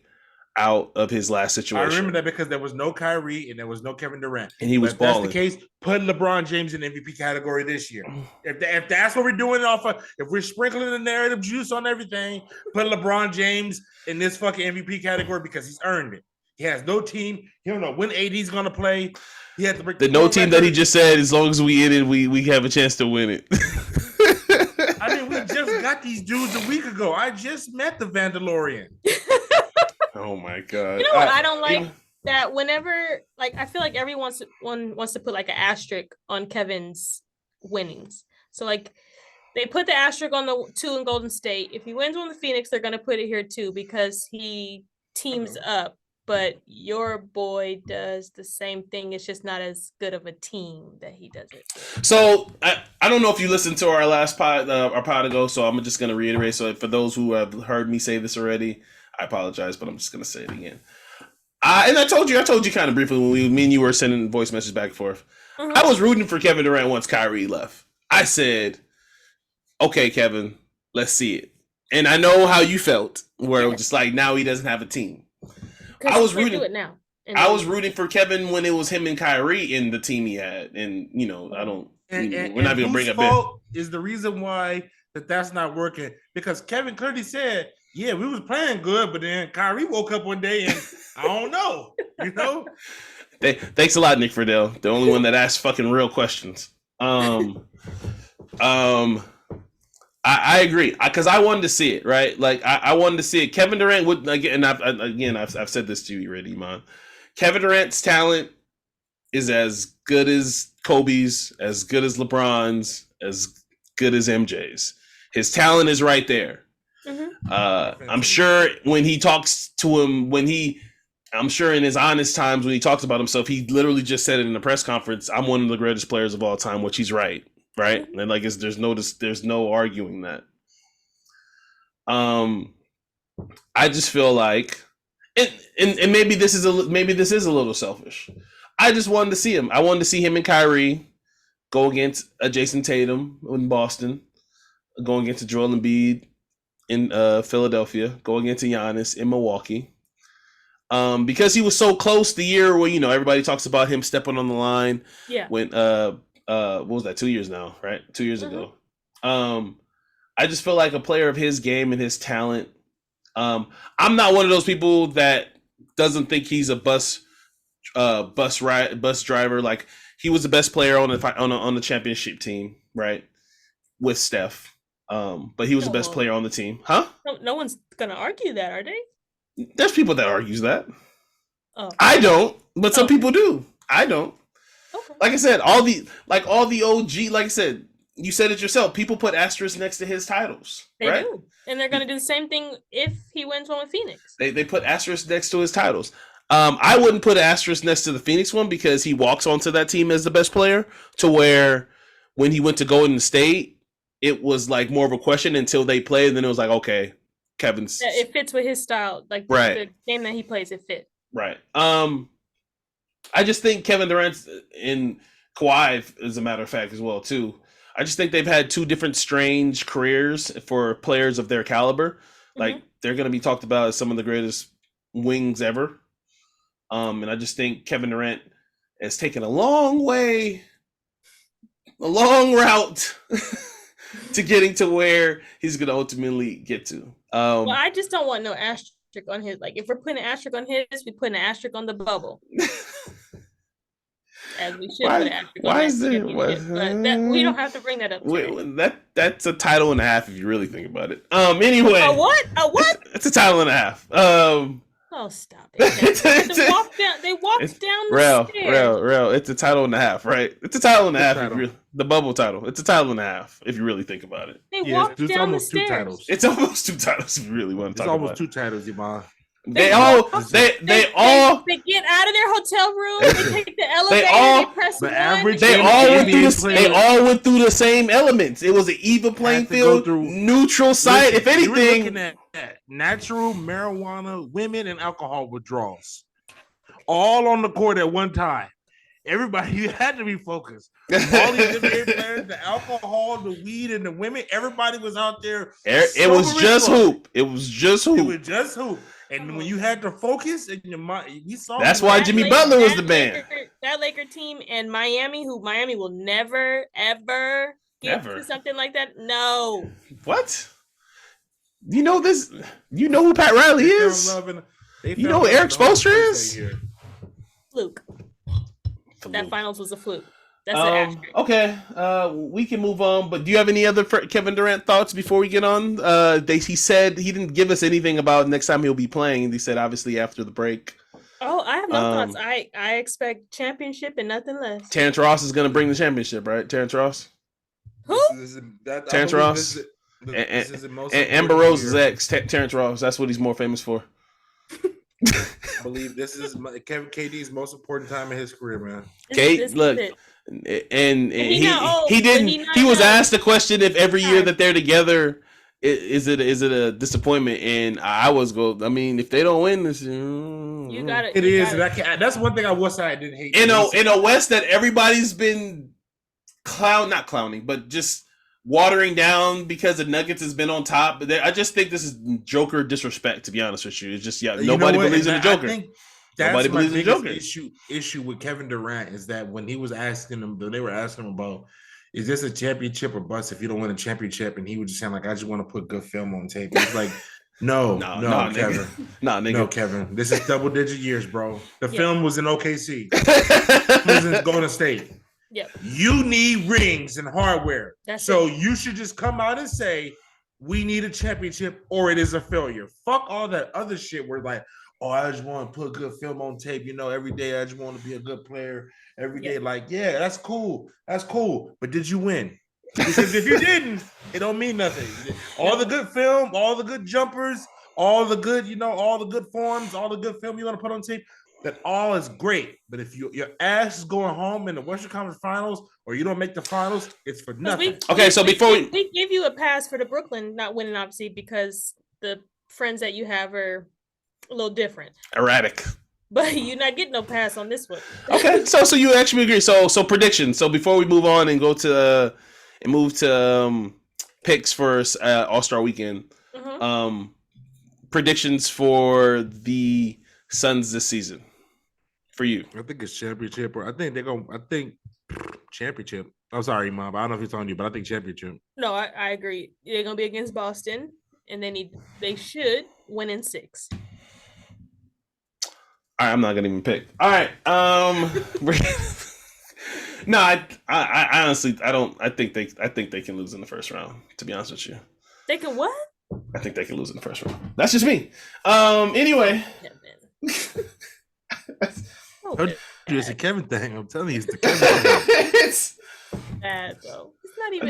out of his last situation?" I remember that because there was no Kyrie and there was no Kevin Durant, and he was balling. That's the case. Put LeBron James in the MVP category this year. If that's what we're doing if we're sprinkling the narrative juice on everything, put LeBron James in this fucking MVP category because he's earned it. He has no team. He don't know when AD's gonna play. He had to break the no team record that he just said. As long as we in it, we have a chance to win it. I mean, we just got these dudes a week ago. I just met the Vandalorian. Oh my god! You know what I don't like? That whenever, like, I feel like everyone wants to put like an asterisk on Kevin's winnings. So like, they put the asterisk on the 2 in Golden State. If he wins on the Phoenix, they're gonna put it here too because he teams up. But your boy does the same thing. It's just not as good of a team that he does it. So I don't know if you listened to our last pod ago. So I'm just gonna reiterate. So for those who have heard me say this already, I apologize, but I'm just gonna say it again. And I told you kind of briefly when me and you were sending voice messages back and forth. Mm-hmm. I was rooting for Kevin Durant once Kyrie left. I said, "Okay, Kevin, let's see it." And I know how you felt, where it was just like now he doesn't have a team. I was rooting it now. I was rooting for Kevin when it was him and Kyrie in the team he had, and I don't. We're not even gonna bring up fault is the reason why that's not working because Kevin clearly said, "Yeah, we was playing good, but then Kyrie woke up one day and I don't know, Thanks a lot, Nick Friedel, the only one that asked fucking real questions. I agree because I wanted to see it, right? Like I wanted to see it. Kevin Durant would again, and I've said this to you already, Iman. Kevin Durant's talent is as good as Kobe's, as good as LeBron's, as good as MJ's. His talent is right there. Mm-hmm. I'm sure when he talks to him, I'm sure in his honest times when he talks about himself, he literally just said it in a press conference. I'm one of the greatest players of all time, which he's right. Right. And like, there's no arguing that. I just feel like, and maybe this is a little selfish. I just wanted to see him. I wanted to see him and Kyrie go against Jason Tatum in Boston, go against Joel Embiid in Philadelphia, go against Giannis in Milwaukee. because he was so close the year where everybody talks about him stepping on the line. Yeah. When what was that? 2 years now, right? 2 years ago. I just feel like a player of his game and his talent. I'm not one of those people that doesn't think he's a bus driver. Like, he was the best player on the championship team, right? With Steph. But he was the best player on the team. Huh? No one's gonna argue that, are they? There's people that argues that. Oh. I don't, but some people do. I don't. Okay. Like I said, all the OG, like I said, you said it yourself. People put asterisks next to his titles. They do. And they're gonna do the same thing if he wins one with Phoenix. They put asterisks next to his titles. I wouldn't put an asterisk next to the Phoenix one because he walks onto that team as the best player, to where when he went to Golden State, it was like more of a question until they played, and then it was like, okay, Kevin's. Yeah, it fits with his style. Like, right. The game that he plays, it fit. Right. I just think Kevin Durant and Kawhi, as a matter of fact, as well, too. I just think they've had two different strange careers for players of their caliber. Like, they're going to be talked about as some of the greatest wings ever. And I just think Kevin Durant has taken a long route to getting to where he's going to ultimately get to. Well, I just don't want no asterisk on his. Like, if we're putting an asterisk on his, we put an asterisk on the bubble. As we should put an asterisk on that. We don't have to bring that up. That's a title and a half if you really think about it. Anyway. A what? It's a title and a half. Oh, stop it. They walked down the stairs. Rell, it's a title and a half, right? It's a title and a half. The bubble title. It's a title and a half, if you really think about it. They walked down the stairs. 2 titles. It's almost 2 titles if you really want to talk about it. It's almost 2 titles, Iman. They all get out of their hotel room. They take the elevator. They press the one. average. They all went through the same elements. It was an even playing field, neutral site. If anything, you're looking at natural marijuana, women, and alcohol withdrawals, all on the court at one time. Everybody, you had to be focused. All these NBA players, the alcohol, the weed, and the women, everybody was out there. It was just hoop. It was just hoop. And when you had to focus in your mind, we saw. That's why Jimmy Butler was the man. That Laker team and Miami, who Miami will never ever get to something like that. No. What? You know this? You know who Pat Riley is? You know who Eric Spoelstra is? Fluke. That finals was a fluke. That's an asterisk. Okay, we can move on. But do you have any other Kevin Durant thoughts before we get on? He said he didn't give us anything about next time he'll be playing. He said obviously after the break. Oh, I have no thoughts. I expect championship and nothing less. Terrence Ross is going to bring the championship, right? Terrence Ross. Who? Terrence Ross. And Amber Rose's ex, Terrence Ross. That's what he's more famous for. I believe this is KD's most important time in his career, man. Look. And he didn't. He was asked the question if every year that they're together, is it a disappointment? And I mean, if they don't win this, you got it. It is. That's one thing I didn't hate. In a West that everybody's been not clowning, but just watering down because the Nuggets has been on top. But I just think this is Joker disrespect. To be honest with you, it's just nobody believes in the Joker. That's my biggest issue with Kevin Durant is that when he was asking him, they were asking him about, is this a championship or bust if you don't win a championship? And he would just sound like, I just want to put good film on tape. It's like, no, Kevin. No, Kevin. This is double-digit years, bro. The film was in OKC. It was in Golden State. Yep. You need rings and hardware. You should just come out and say, we need a championship or it is a failure. Fuck all that other shit where like, oh, I just want to put good film on tape. Every day I just want to be a good player. Every day, that's cool. That's cool. But did you win? Because if you didn't, it don't mean nothing. All the good film, all the good jumpers, all the good, all the good forms, all the good film you want to put on tape, that all is great. But if your ass is going home in the Western Conference Finals or you don't make the finals, it's for nothing. We give you a pass for the Brooklyn not winning, obviously, because the friends that you have are a little different, erratic, but you're not getting no pass on this one. Okay, so you actually agree. So predictions. So before we move on and go to picks for All-Star Weekend, predictions for the Suns this season for you? I think it's championship, or I think championship. I'm sorry, Mom. I don't know if it's on you, but I think championship. No, I agree. They're gonna be against Boston, and they should win in 6. All right, I'm not gonna even pick. All right, no, I honestly don't. I think they can lose in the first round. To be honest with you, They can what? I think they can lose in the first round. That's just me. Anyway. Okay. It's a Kevin thing. I'm telling you, it's the Kevin thing. It's bad though. It's not even.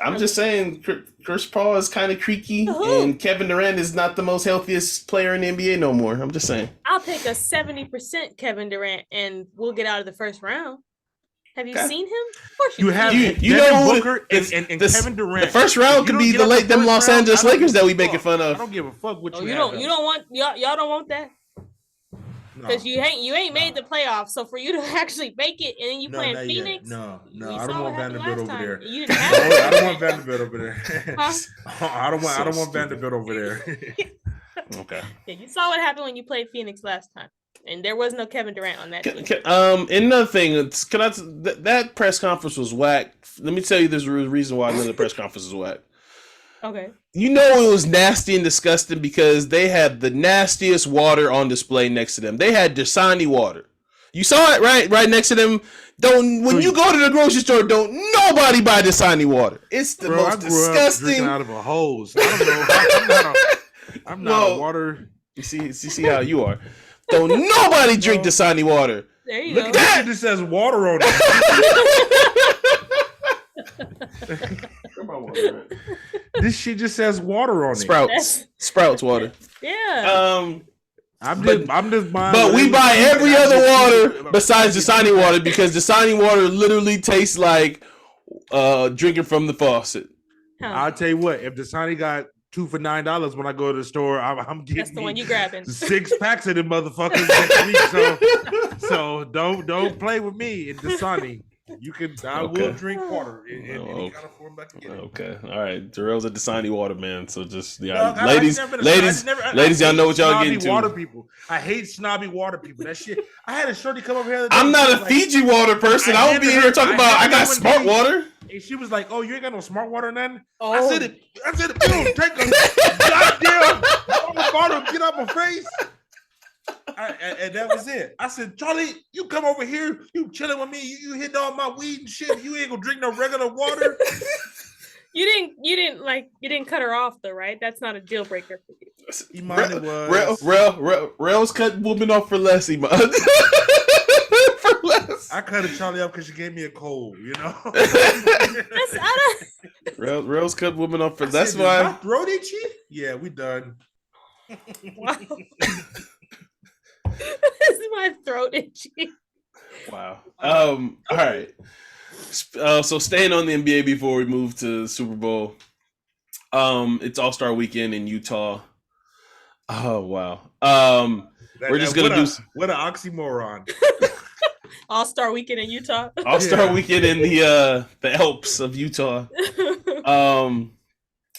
I'm just saying, Chris Paul is kind of creaky, and Kevin Durant is not the most healthiest player in the NBA no more. I'm just saying. I'll take a 70% Kevin Durant, and we'll get out of the first round. Have you seen him? Of course you have. You know Booker and Kevin Durant. The first round could be them Los Angeles Lakers that we making fun of. I don't give a fuck what you. Y'all don't want that. Because you ain't made the playoffs, so for you to actually make it and then you playing Phoenix. No, I don't want Vanderbilt over there. You didn't have it. I don't want Vanderbilt over there. I don't want Vanderbilt over there. Okay. Yeah, you saw what happened when you played Phoenix last time, and there was no Kevin Durant on that team. Another thing, that press conference was whack. Let me tell you, there's a reason why another press conference was whack. Okay. You know it was nasty and disgusting because they had the nastiest water on display next to them. They had Dasani water. You saw it right next to them. When you go to the grocery store, don't nobody buy Dasani water. It's the most disgusting. Drinking out of a hose. I don't know. I'm not a water. You see how you are. Don't nobody drink Dasani water. There you Look go. at that. It just says water on it. This shit just says water on it. Sprouts water. Yeah. I'm just buying. But we buy every other water besides Dasani water because Dasani water literally tastes like drinking from the faucet. I'll tell you what, if Dasani got 2 for $9 when I go to the store, I'm getting that's the one you grabbing. 6 packs of them motherfuckers next week. So don't play with me in Dasani. I will drink water in any kind of form I can get it. Okay, all right. Jarrell's a Dasani water man, so just ladies, y'all know what y'all getting to. Water people, I hate snobby water people. That shit. I had a shorty come over here. I'm not a Fiji water person. I won't be here talking about I got smart water. And she was like, "Oh, you ain't got no smart water, or nothing." Oh. I said, "Dude, take a goddamn bottle, get out my face." And that was it. I said, "Charlie, you come over here, you chilling with me, you hitting all my weed and shit. You ain't gonna drink no regular water." You didn't cut her off though, right? That's not a deal breaker for you. Iman was. Rell's cut woman off for less, Iman. For less. I cut Charlie off because she gave me a cold, you know. Rell's cut woman off for less. That's why. My throat itchy? Yeah, we done. Wow. This is my throat itchy. Wow. All right. So staying on the NBA before we move to the Super Bowl. It's All-Star Weekend in Utah. Oh wow. We're just gonna do what an oxymoron. All-Star Weekend in Utah. All-Star Weekend in the Alps of Utah.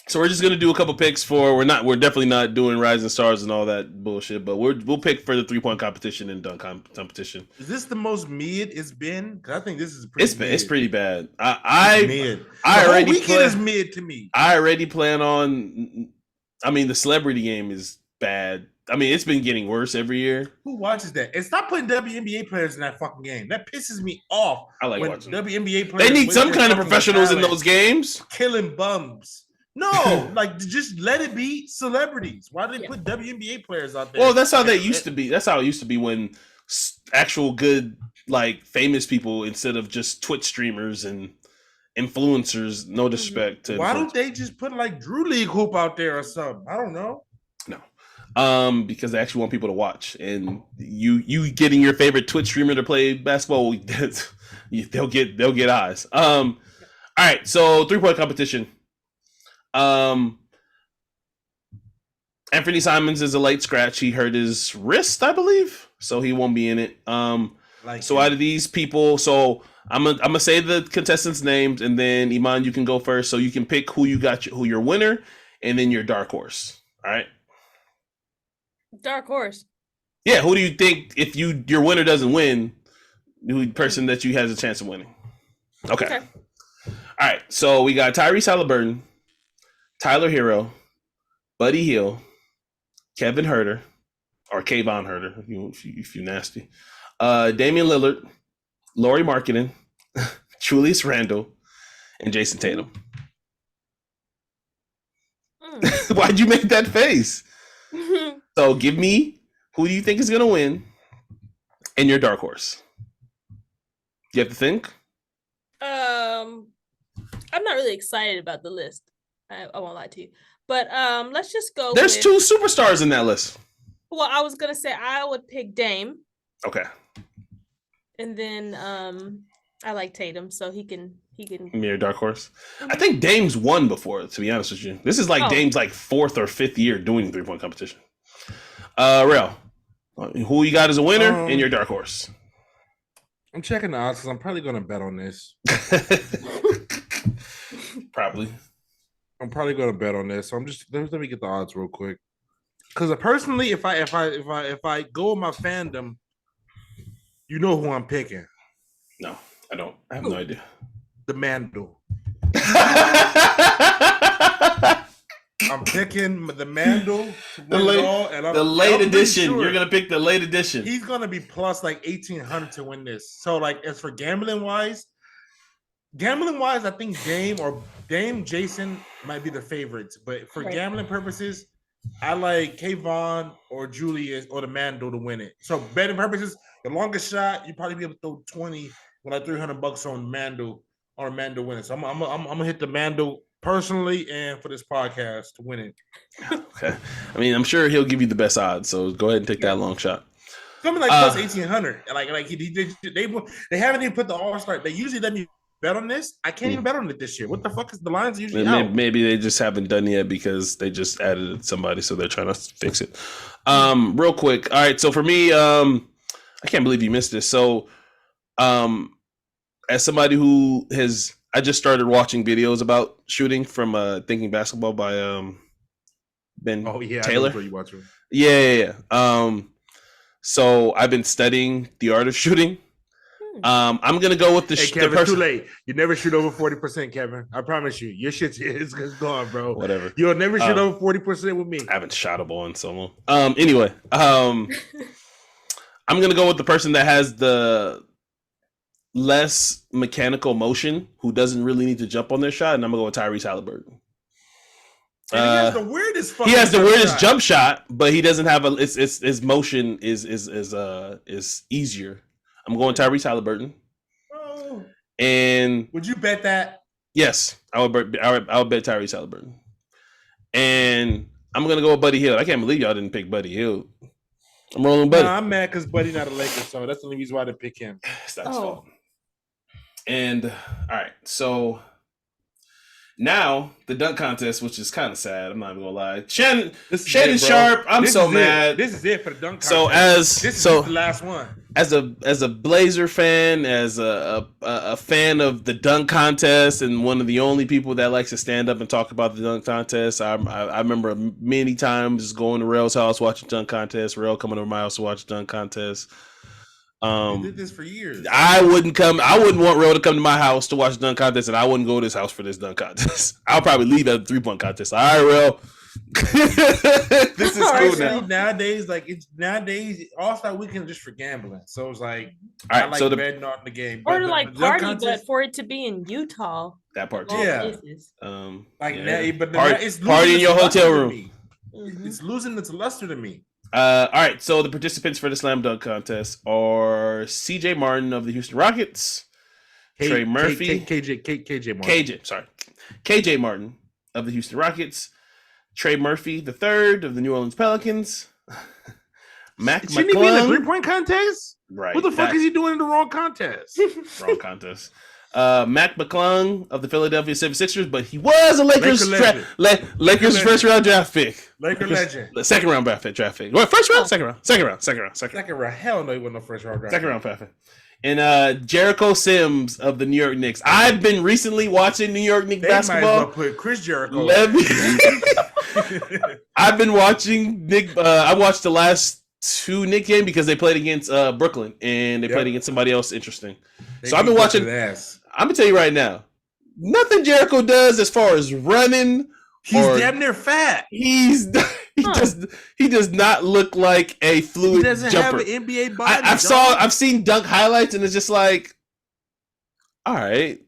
So we're just gonna do a couple picks we're definitely not doing Rising Stars and all that bullshit, but we'll pick for the 3-point competition and dunk competition. Is this the most mid it's been? Because I think this is it's pretty bad. Mid. I already weekend is mid to me. I already plan on. I mean, the celebrity game is bad. I mean, it's been getting worse every year. Who watches that? And stop putting WNBA players in that fucking game. That pisses me off. I like watching WNBA players. They need some kind of professionals in those games. Killing bums. No, just let it be celebrities. Why do they put WNBA players out there? Well, that's how they used to be. That's how it used to be when actual good, famous people instead of just Twitch streamers and influencers. No disrespect to. Why don't they just put Drew League hoop out there or something? I don't know. No, because they actually want people to watch, and you getting your favorite Twitch streamer to play basketball, they'll get eyes. All right, so 3-point competition. Anthony Simons is a late scratch. He hurt his wrist, I believe, so he won't be in it. So out of these people, so I'm gonna say the contestants' names, and then Iman, you can go first, so you can pick who your winner, and then your dark horse. All right. Dark horse. Yeah, who do you think if your winner doesn't win, the person that you has a chance of winning? Okay. All right. So we got Tyrese Halliburton, Tyler Hero, Buddy Hield, Kevin Herter, or Kayvon Herter, if you nasty. Damian Lillard, Lauri Markkanen, Julius Randle, and Jason Tatum. Why'd you make that face? So give me who do you think is gonna win and your dark horse. You have to think. I'm not really excited about the list. I won't lie to you. But let's just go. There's two superstars in that list. Well, I was gonna say I would pick Dame. Okay. And then I like Tatum, so he can Your dark horse. I think Dame's won before, to be honest with you. This is like Dame's like 4th or 5th year doing 3-point competition. Rell, who you got as a winner and your dark horse? I'm checking the odds because I'm probably gonna bet on this. Probably. I'm probably gonna bet on this. So let me get the odds real quick. Because personally, if I go with my fandom, you know who I'm picking. No, I don't. I have no idea. The Mandel. I'm picking the Mandel to win it all, and the late edition. Sure You're gonna pick the late edition. He's gonna be plus like 1,800 to win this. So like, as for gambling wise, I think Dame Jason might be the favorites. But for gambling purposes, I like Kayvon or Julius or the Mandel to win it. So betting purposes, the longest shot you probably be able to throw 20 with like $300 on Mandel or Mandel winning. So I'm gonna hit the Mandel personally and for this podcast to win it. Okay. I mean, I'm sure he'll give you the best odds. So go ahead and take that long shot. Something like plus 1,800. Like they haven't even put the All-Star. They usually let me bet on this. I can't even bet on it this year. What the fuck is the lines usually out? Maybe they just haven't done yet because they just added somebody, so they're trying to fix it. Real quick. All right. So for me, I can't believe you missed this. So, as somebody who I just started watching videos about shooting from Thinking Basketball by Ben Taylor. I know you watching. Yeah. So I've been studying the art of shooting. I'm gonna go with Kevin, too late. You never shoot over 40%, Kevin. I promise you. Your shit is gone, bro. Whatever. You'll never shoot over 40% with me. I haven't shot a ball in so long. Anyway, I'm gonna go with the person that has the less mechanical motion, who doesn't really need to jump on their shot, and I'm gonna go with Tyrese Halliburton. He has the weirdest. He has the weirdest jump shot, but he doesn't have his motion is easier. I'm going Tyrese Halliburton. Oh. And would you bet that? Yes, I would bet Tyrese Halliburton. And I'm gonna go with Buddy Hield. I can't believe y'all didn't pick Buddy Hield. I'm rolling Buddy. I'm mad because Buddy's not a Laker, so that's the only reason why I didn't pick him. It's not his fault. And all right, so now the dunk contest, which is kind of sad. I'm not even gonna lie. Shannon Sharp. I'm so mad. This is it for the dunk contest. So this is the last one. As a Blazer fan, as a fan of the dunk contest, and one of the only people that likes to stand up and talk about the dunk contest, I remember many times going to Rell's house watching dunk contest. Rell coming over my house to watch dunk contest. We did this for years. I wouldn't want Rell to come to my house to watch the dunk contest, and I wouldn't go to his house for this dunk contest. I'll probably leave at the 3-point contest. All right, Rell. This is cool now. Nowadays, All-Star Weekend is just for gambling. So it's like, all right, I like so betting on the game. Or like party, but for it to be in Utah. That part too. Yeah. It's party in your hotel room. It's losing its luster to me. All right, so the participants for the slam dunk contest are CJ Martin of the Houston Rockets, Trey Murphy, KJ Martin of the Houston Rockets, Trey Murphy III of the New Orleans Pelicans, Mac Shouldn't he be in the 3-point contest? Right. What the fuck is he doing in the wrong contest? Wrong contest. Mac McClung of the Philadelphia 76ers, but he was a Lakers first round draft pick. Laker legend. Second round draft pick. What, first round? Second round. Second round. Hell no, he wasn't no first round draft pick. Second round draft pick. And Jericho Sims of the New York Knicks. I've been recently watching New York Knicks basketball. Might as well put Chris Jericho. I've been watching Nick. I watched the last 2 Nick games because they played against Brooklyn and they played against somebody else interesting. So I've been watching. I'm gonna tell you right now, nothing Jericho does as far as running. He's damn near fat. He does not look like a fluid. He doesn't jumper. Have an NBA body. I've seen dunk highlights and it's just like, all right,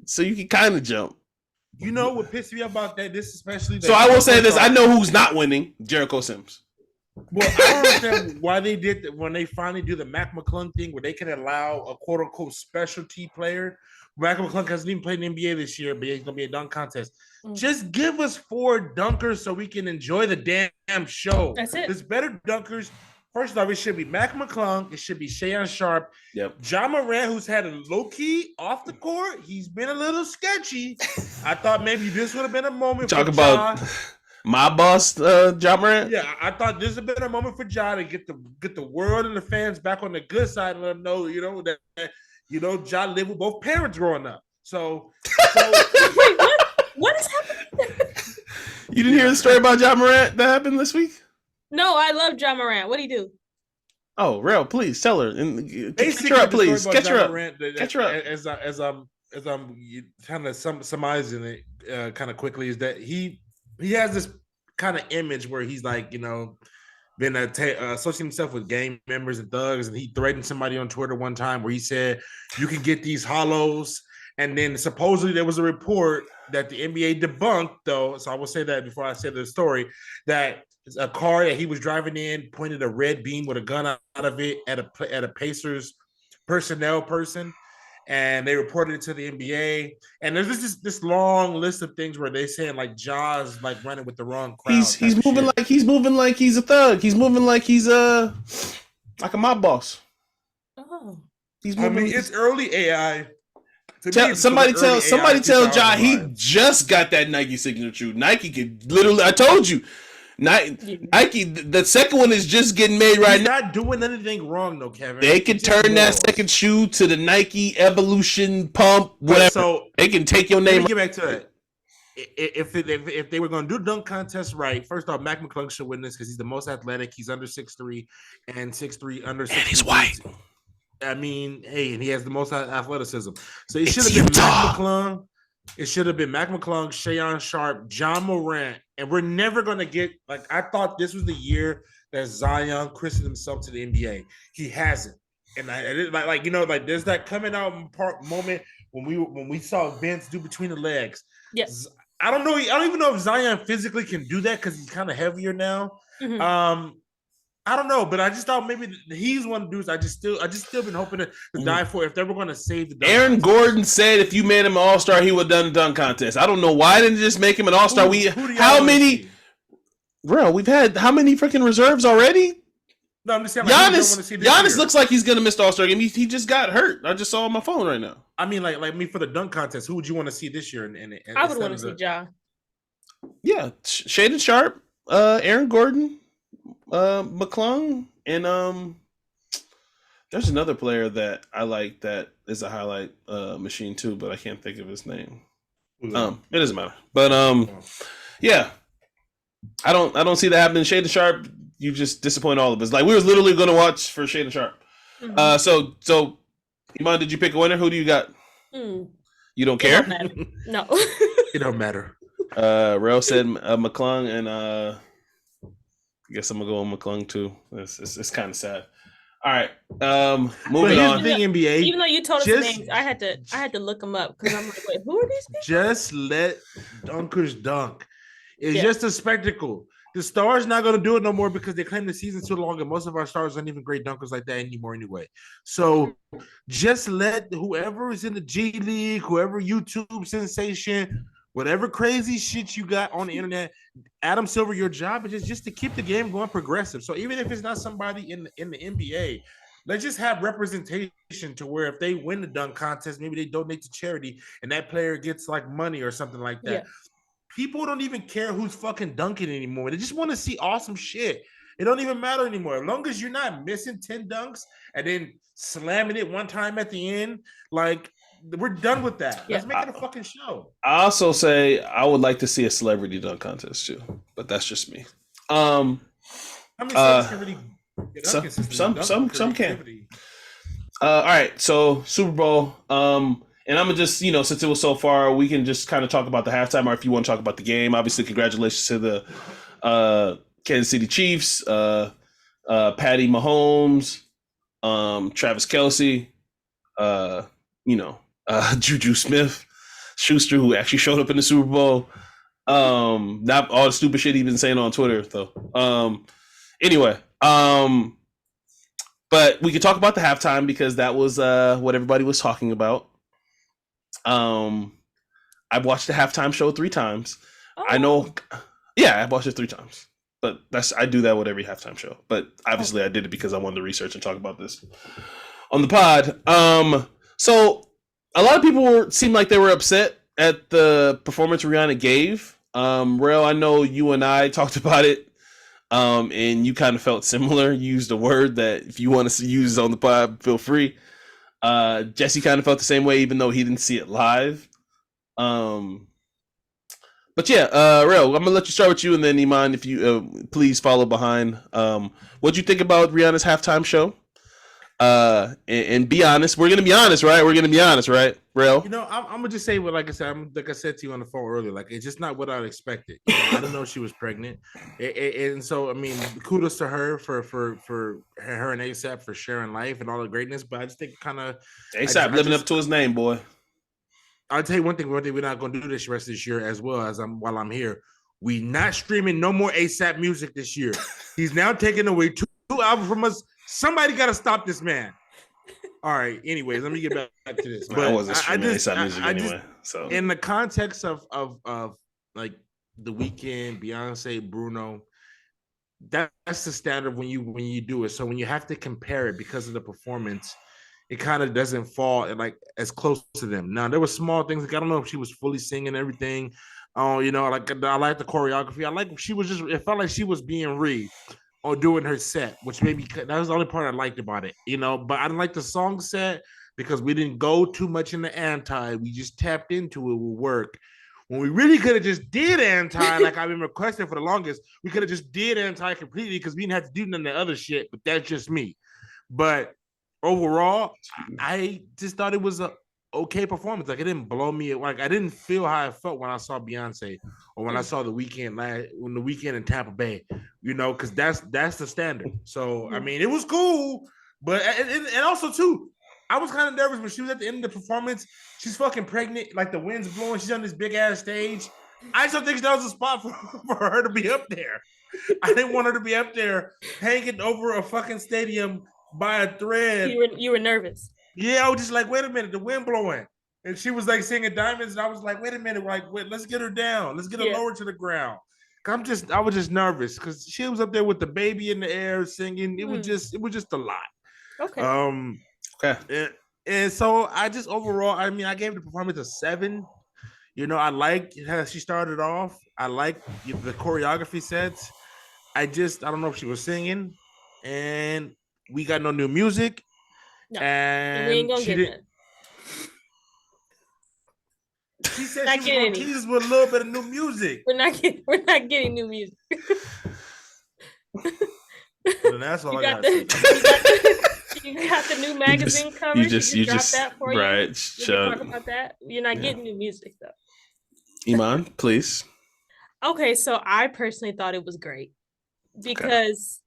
so you can kind of jump. You know what pissed me about that? This especially. So I will say this: I know who's not winning. Jericho Sims. Well, I don't understand why they did that when they finally do the Mac McClung thing, where they can allow a quote unquote specialty player. Mac McClung hasn't even played in the NBA this year, but he's gonna be a dunk contest. Just give us 4 dunkers so we can enjoy the damn show. That's it. There's better dunkers. First off, it should be Mac McClung. It should be Shayon Sharp. Yep. Ja Morant, who's had a low key off the court. He's been a little sketchy. I thought maybe this would have been a moment. Talk about my boss, Ja Morant. Yeah, I thought this would have been a moment for Ja to get the world and the fans back on the good side and let them know, that Ja lived with both parents growing up. So wait, what is happening? You didn't hear the story about Ja Morant that happened this week? No, I love Ja Morant. What'd he do? Oh, Rell, please tell her and catch her up, please. Catch her up. Catch her up. As I'm kind of summarizing it kind of quickly, is that he has this kind of image where he's like, been associating himself with gang members and thugs, and he threatened somebody on Twitter one time where he said, "You can get these hollows." And then supposedly there was a report that the NBA debunked, though. So I will say that before I say the story, that a car that he was driving in pointed a red beam with a gun out of it at a Pacers personnel person, and they reported it to the NBA. And there's this long list of things where they saying like Ja's like running with the wrong crowd. He's moving like he's a thug. He's moving like he's like a mob boss. Oh, it's early AI. Somebody tell Ja he just got that Nike signature. Nike could literally. I told you. Nike, the second one is just getting made right now. Not doing anything wrong though, Kevin. They can turn that second shoe to the Nike Evolution Pump, whatever. So they can take your name. Let me get back to it. If they were going to do dunk contest right, first off, Mac McClung should win this because he's the most athletic. He's under 6'3" and 6'3" under 6'3". And he's white. I mean, hey, and he has the most athleticism. So it should have been Mac McClung. It should have been Mac McClung, Shayon Sharp, Ja Morant, and we're never gonna get like. I thought this was the year that Zion christened himself to the NBA. He hasn't, and there's that coming out moment when we saw Vince do between the legs. Yes, I don't know. I don't even know if Zion physically can do that because he's kind of heavier now. Mm-hmm. I don't know, but I just thought maybe he's one of the dudes I just still been hoping to die for if they were going to save the dunk Aaron contest. Gordon said if you made him an all-star, he would have done the dunk contest. I don't know why didn't just make him an all-star. How many we've had how many freaking reserves already? No, I'm just saying Giannis looks like he's gonna miss the all-star game. He just got hurt. I just saw on my phone right now. I mean, like me for the dunk contest, who would you want to see this year? I would want to see Ja. Yeah, Shaded Sharp, Aaron Gordon, McClung, and there's another player that I like that is a highlight machine too, but I can't think of his name. It doesn't matter. But yeah, I don't see that happening. Shaded Sharp, you just disappoint all of us. Like we was literally going to watch for Shaded Sharp. Mm-hmm. So Iman, did you pick a winner? Who do you got? You don't care? No, it don't matter. Rell said McClung, and I guess I'm gonna go on McClung too. It's kind of sad. All right, moving on. NBA, even though you told us names, I had to look them up because I'm like, wait, who are these people? Just let dunkers dunk. It's just a spectacle. The stars not going to do it no more because they claim the season's too long, and most of our stars aren't even great dunkers like that anymore anyway. So just let whoever is in the G League, whoever YouTube sensation, whatever crazy shit you got on the internet, Adam Silver, your job is just to keep the game going progressive. So even if it's not somebody in the NBA, let's just have representation to where if they win the dunk contest, maybe they donate to charity and that player gets like money or something like that. Yeah. People don't even care who's fucking dunking anymore. They just want to see awesome shit. It don't even matter anymore. As long as you're not missing 10 dunks and then slamming it one time at the end, like we're done with that. Yeah. Let's make it a fucking show. I also say I would like to see a celebrity dunk contest too, but that's just me. How many celebrities can really get some can. All right, so Super Bowl. And I'm gonna just, since it was so far, we can just kind of talk about the halftime, or if you want to talk about the game. Obviously, congratulations to the Kansas City Chiefs, Patty Mahomes, Travis Kelce, Juju Smith-Schuster, who actually showed up in the Super Bowl. Not all the stupid shit he's been saying on Twitter, though. Anyway, but we could talk about the halftime because that was what everybody was talking about. I've watched the halftime show 3 times. Oh. I know, I've watched it 3 times. But I do that with every halftime show. But obviously, I did it because I wanted to research and talk about this on the pod. So a lot of people seemed like they were upset at the performance Rihanna gave. Rell, I know you and I talked about it, and you kind of felt similar. You used a word that if you want to use on the pod, feel free. Jesse kind of felt the same way, even though he didn't see it live. But yeah, Rell, I'm gonna let you start with you, and then Iman, if you please follow behind. What'd you think about Rihanna's halftime show? And be honest. We're gonna be honest, right? We're gonna be honest, right, Rell? I'm gonna just say what, like I said to you on the phone earlier, like it's just not what I expected. I didn't know she was pregnant, and so I mean, kudos to her for her and ASAP for sharing life and all the greatness. But I just think kind of ASAP living up to his name, boy. I'll tell you one thing we're not gonna do this rest of this year as well as while I'm here. We not streaming no more ASAP music this year. He's now taking away 2 albums from us. Somebody got to stop this man. All right. Anyways, let me get back to this. But I wasn't streaming ASAP music anyway. So in the context of like The Weeknd, Beyonce, Bruno, that's the standard when you do it. So when you have to compare it because of the performance, it kind of doesn't fall like as close to them. Now there were small things like I don't know if she was fully singing everything. Oh, like I like the choreography. I like it felt like she was being Riri or doing her set, which maybe that was the only part I liked about it, But I didn't like the song set because we didn't go too much in the anti. We just tapped into it with work. When we really could have just did anti, like I've been requesting for the longest, we could have just did anti completely because we didn't have to do none of the other shit. But that's just me. But overall, I just thought it was a okay performance. Like it didn't blow me. Like I didn't feel how I felt when I saw Beyonce or when I saw The Weeknd in Tampa Bay. Because that's the standard. So I mean, it was cool, but and also too, I was kind of nervous when she was at the end of the performance. She's fucking pregnant, like the wind's blowing. She's on this big ass stage. I just don't think that was a spot for her to be up there. I didn't want her to be up there hanging over a fucking stadium by a thread. You were nervous. Yeah, I was just like, wait a minute, the wind blowing. And she was like singing Diamonds, and I was like, wait a minute, wait, let's get her down. Let's get her lower to the ground. I was just nervous because she was up there with the baby in the air singing. It was just a lot. Okay. Okay. And so I just overall, I mean, I gave the performance a 7. I liked how she started off. I liked the choreography sets. I don't know if she was singing, and we got no new music. No, and we ain't gonna get that. She said she was gonna tease us with a little bit of new music. We're not getting new music. Well, that's all I got. You got the new magazine cover. You just dropped that for right, you. Talk about that. You're not getting new music though. Iman, please. Okay, so I personally thought it was great because,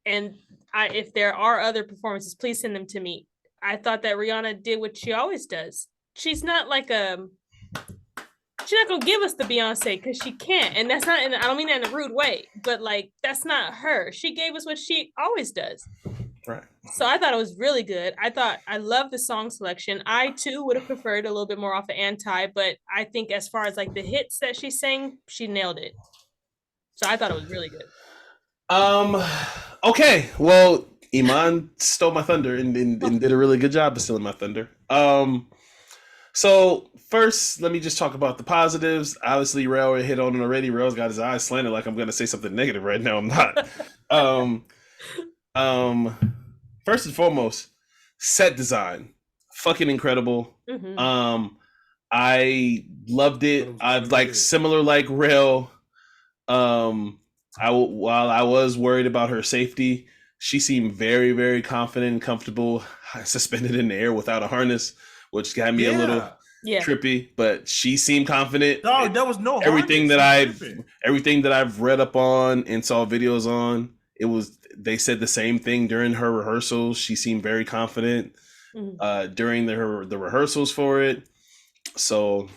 if there are other performances, please send them to me. I thought that Rihanna did what she always does. She's not like she's not gonna give us the Beyonce because she can't, and that's not. And I don't mean that in a rude way, but like that's not her. She gave us what she always does. Right. So I thought it was really good. I love the song selection. I too would have preferred a little bit more off of Anti, but I think as far as like the hits that she sang, she nailed it. So I thought it was really good. Okay. Well, Iman stole my thunder and did a really good job of stealing my thunder. So first, let me just talk about the positives. Obviously, Rell hit on it already. Rell's got his eyes slanted like I'm going to say something negative right now. I'm not. First and foremost, set design. fucking incredible. Mhm. I loved it. That was I've really like good. similar like Rell. While I was worried about her safety, she seemed very, very confident and comfortable, suspended in the air without a harness, which got me a little Yeah. trippy. But she seemed confident. Dog, there was no everything harness. that I'm I've tripping. everything that I've read up on and saw videos on, it was they said the same thing during her rehearsals. She seemed very confident during the rehearsals for it. So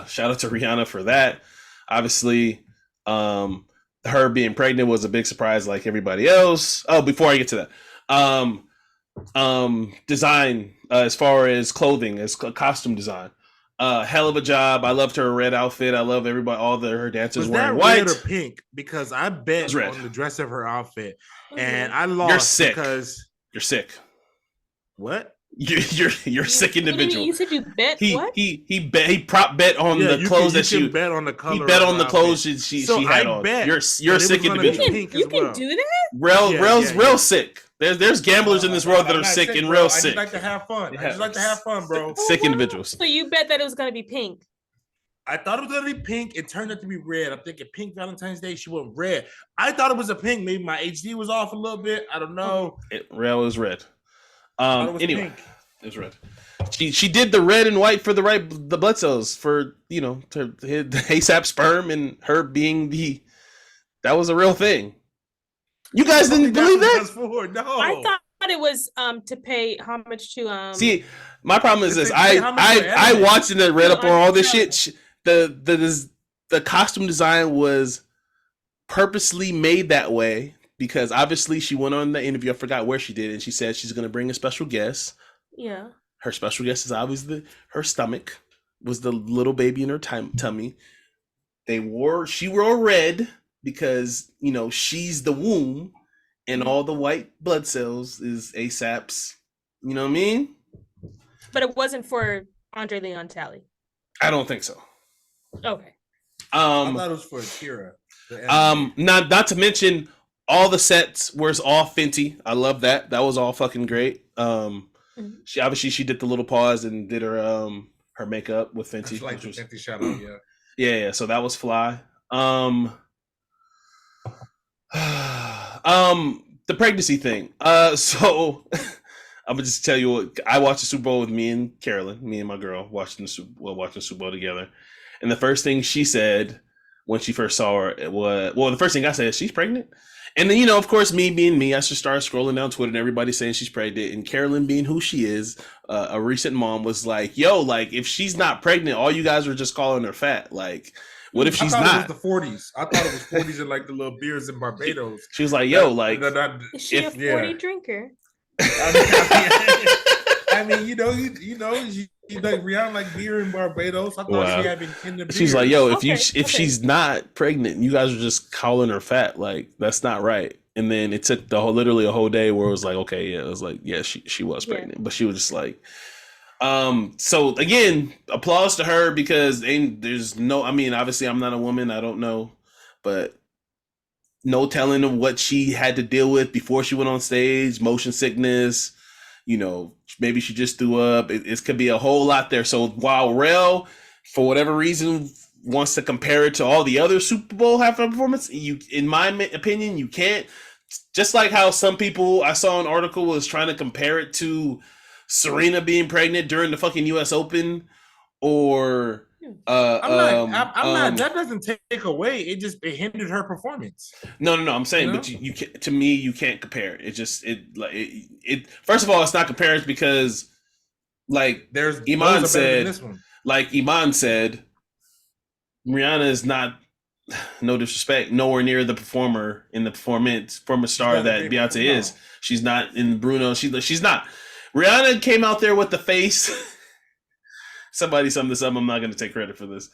shout out to Rihanna for that. Obviously, her being pregnant was a big surprise, like everybody else. Oh, before I get to that, design as far as clothing, as costume design, hell of a job. I loved her red outfit. I love everybody, her dancers Was wearing that white. red or pink? Because I bet red. on the dress of her outfit, Mhm. and I lost. You're sick. Because You're sick. what? You're sick individual. You said you bet what? He prop bet on the clothes that you bet on the color. He bet of on her the clothes outfit. she So had I on. bet You're that sick it was gonna be individual. pink You as well. can do that? Rell's sick. There's gamblers in this world that are sick and bro. real I sick. just like to have fun. I just like to have fun, bro. Sick individuals. So you bet that it was gonna be pink. I thought it was gonna be pink. It turned out to be red. I'm thinking pink Valentine's Day. She went red. I thought it was a pink. Maybe my HD was off a little bit. I don't know. Rell is red. It was Anyway, pink. it was red. She did the red and white for the blood cells for to hit the ASAP sperm and her being that was a real thing. You guys didn't believe that? No, I thought it was to pay homage to See, my problem is this. It's how much I watched and read up on all this No. shit. The costume design was purposely made that way because obviously she went on the interview. I forgot where she did, and she said she's going to bring a special guest. Yeah. Her special guest is obviously her stomach was the little baby in her tummy. She wore red because she's the womb, and all the white blood cells is ASAP's. You know what I mean? But it wasn't for Andre Leon Talley. I don't think so. Okay. I thought it was for Akira. Not to mention all the sets were all Fenty. I love that. That was all fucking great. She did the little pause and did her makeup with Fenty. Like the Fenty shout out, yeah. So that was fly. The pregnancy thing. So I'm gonna just tell you what I watched the Super Bowl with me and Carolyn, me and my girl watching the Super Bowl together. And the first thing she said when she first saw her the first thing I said is she's pregnant. And then, of course, me being me, I just started scrolling down Twitter and everybody saying she's pregnant. And Carolyn, being who she is, a recent mom, was like, yo, like, if she's not pregnant, all you guys are just calling her fat. Like, what if she's not? It was the 40s. I thought it was 40s and like the little beers in Barbados. She was like, yo, like. Is she a 40 drinker? I mean, you like Rihanna like beer in Barbados. I thought she had been in the beer. She's like, yo, if she's not pregnant, you guys are just calling her fat. Like, that's not right. And then it took literally a whole day where it was like, okay, yeah, it was like, yeah, she was pregnant, but she was just like, so again, applause to her because there's no, I mean, obviously I'm not a woman, I don't know, but no telling of what she had to deal with before she went on stage, motion sickness, maybe she just threw up. It could be a whole lot there. So while Rell, for whatever reason, wants to compare it to all the other Super Bowl halftime performance, in my opinion, you can't. Just like how some people, I saw an article was trying to compare it to Serena being pregnant during the fucking U.S. Open, or I'm not. That doesn't take away. It hindered her performance. No. I'm saying, but you can't, to me, you can't compare it. It first of all, it's not compared because, like, Iman said, Rihanna is not, no disrespect, nowhere near the performer star that Beyonce is. She's not in Bruno. She's not. Rihanna came out there with the face. Somebody summed this up. I'm not going to take credit for this.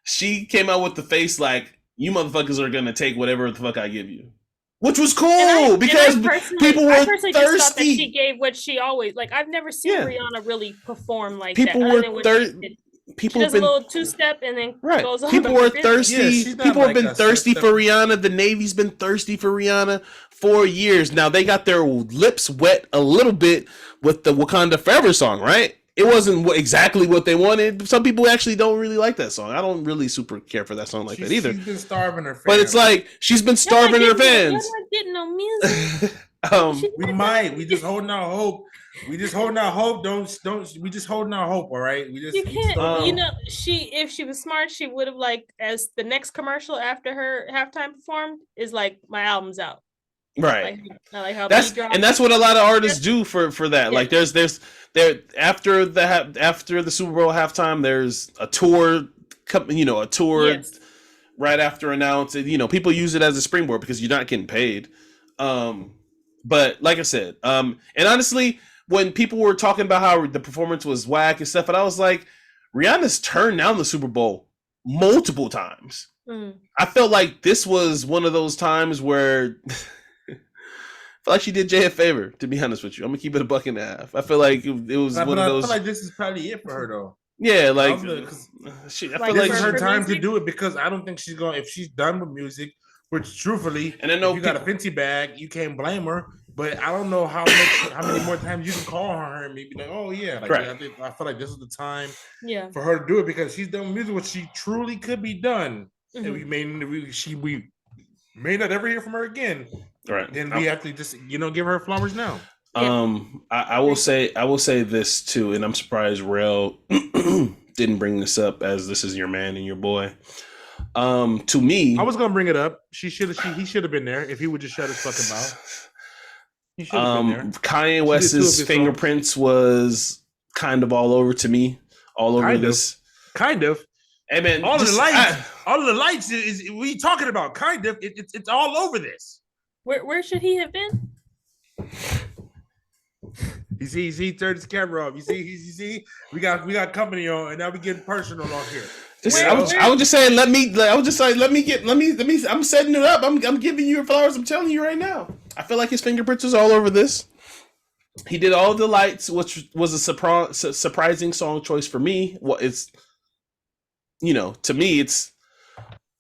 She came out with the face like, you motherfuckers are going to take whatever the fuck I give you. Which was cool because people were thirsty. Just thought that she gave what she always, like, I've never seen Rihanna really perform like people that. people she have does been a little two-step and then right. goes on. People are thirsty. Yeah, she's not people have like been a thirsty step- for Rihanna. The Navy's been thirsty for Rihanna for years. Now they got their lips wet a little bit with the Wakanda Forever song, right? It wasn't exactly what they wanted. Some people actually don't really like that song. I don't really super care for that song like that either. She's been starving her fans. But it's like she's been starving her fans. You're not getting no music. We might. We just holding out hope. We just holding out hope. Don't. We just holding out hope. All right. We just. You can't. We just If she was smart, she would have like as the next commercial after her halftime performed is like my album's out. Right. Like how that's what a lot of artists do for that. Yeah. Like there's after the Super Bowl halftime, there's a tour, a tour yes. right after announced. People use it as a springboard because you're not getting paid. But like I said, and honestly, when people were talking about how the performance was whack and stuff, and I was like, Rihanna's turned down the Super Bowl multiple times. I felt like this was one of those times where I feel like she did Jay a favor, to be honest with you. I'm gonna keep it $1.50. I feel like it was one of those. I feel like this is probably it for her though. Yeah, like I feel like this is her time to do it because I don't think she's going. If she's done with music, which truthfully, and I know if you got a fancy bag, you can't blame her. But I don't know how many more times you can call her and maybe like, oh yeah, like right. I feel like this is the time for her to do it because she's done music which she truly could be done, and we may not ever hear from her again. Right. Then we have to just give her flowers now. I will say this too, and I'm surprised Rell didn't bring this up as this is your man and your boy. To me, I was gonna bring it up. He should have been there if he would just shut his fucking mouth. He should have been there. Kanye West's fingerprints was kind of all over to me, all over this. Kind of. Hey man, all of the lights is what are you talking about? Kind of. It's all over this. Where should he have been? You see, he turned his camera off. You see, we got company on, and now we getting personal off here. I was just saying, I'm setting it up. I'm giving you your flowers. I'm telling you right now. I feel like his fingerprints was all over this. He did all of the lights, which was a surprising song choice for me. Well, it's, to me, it's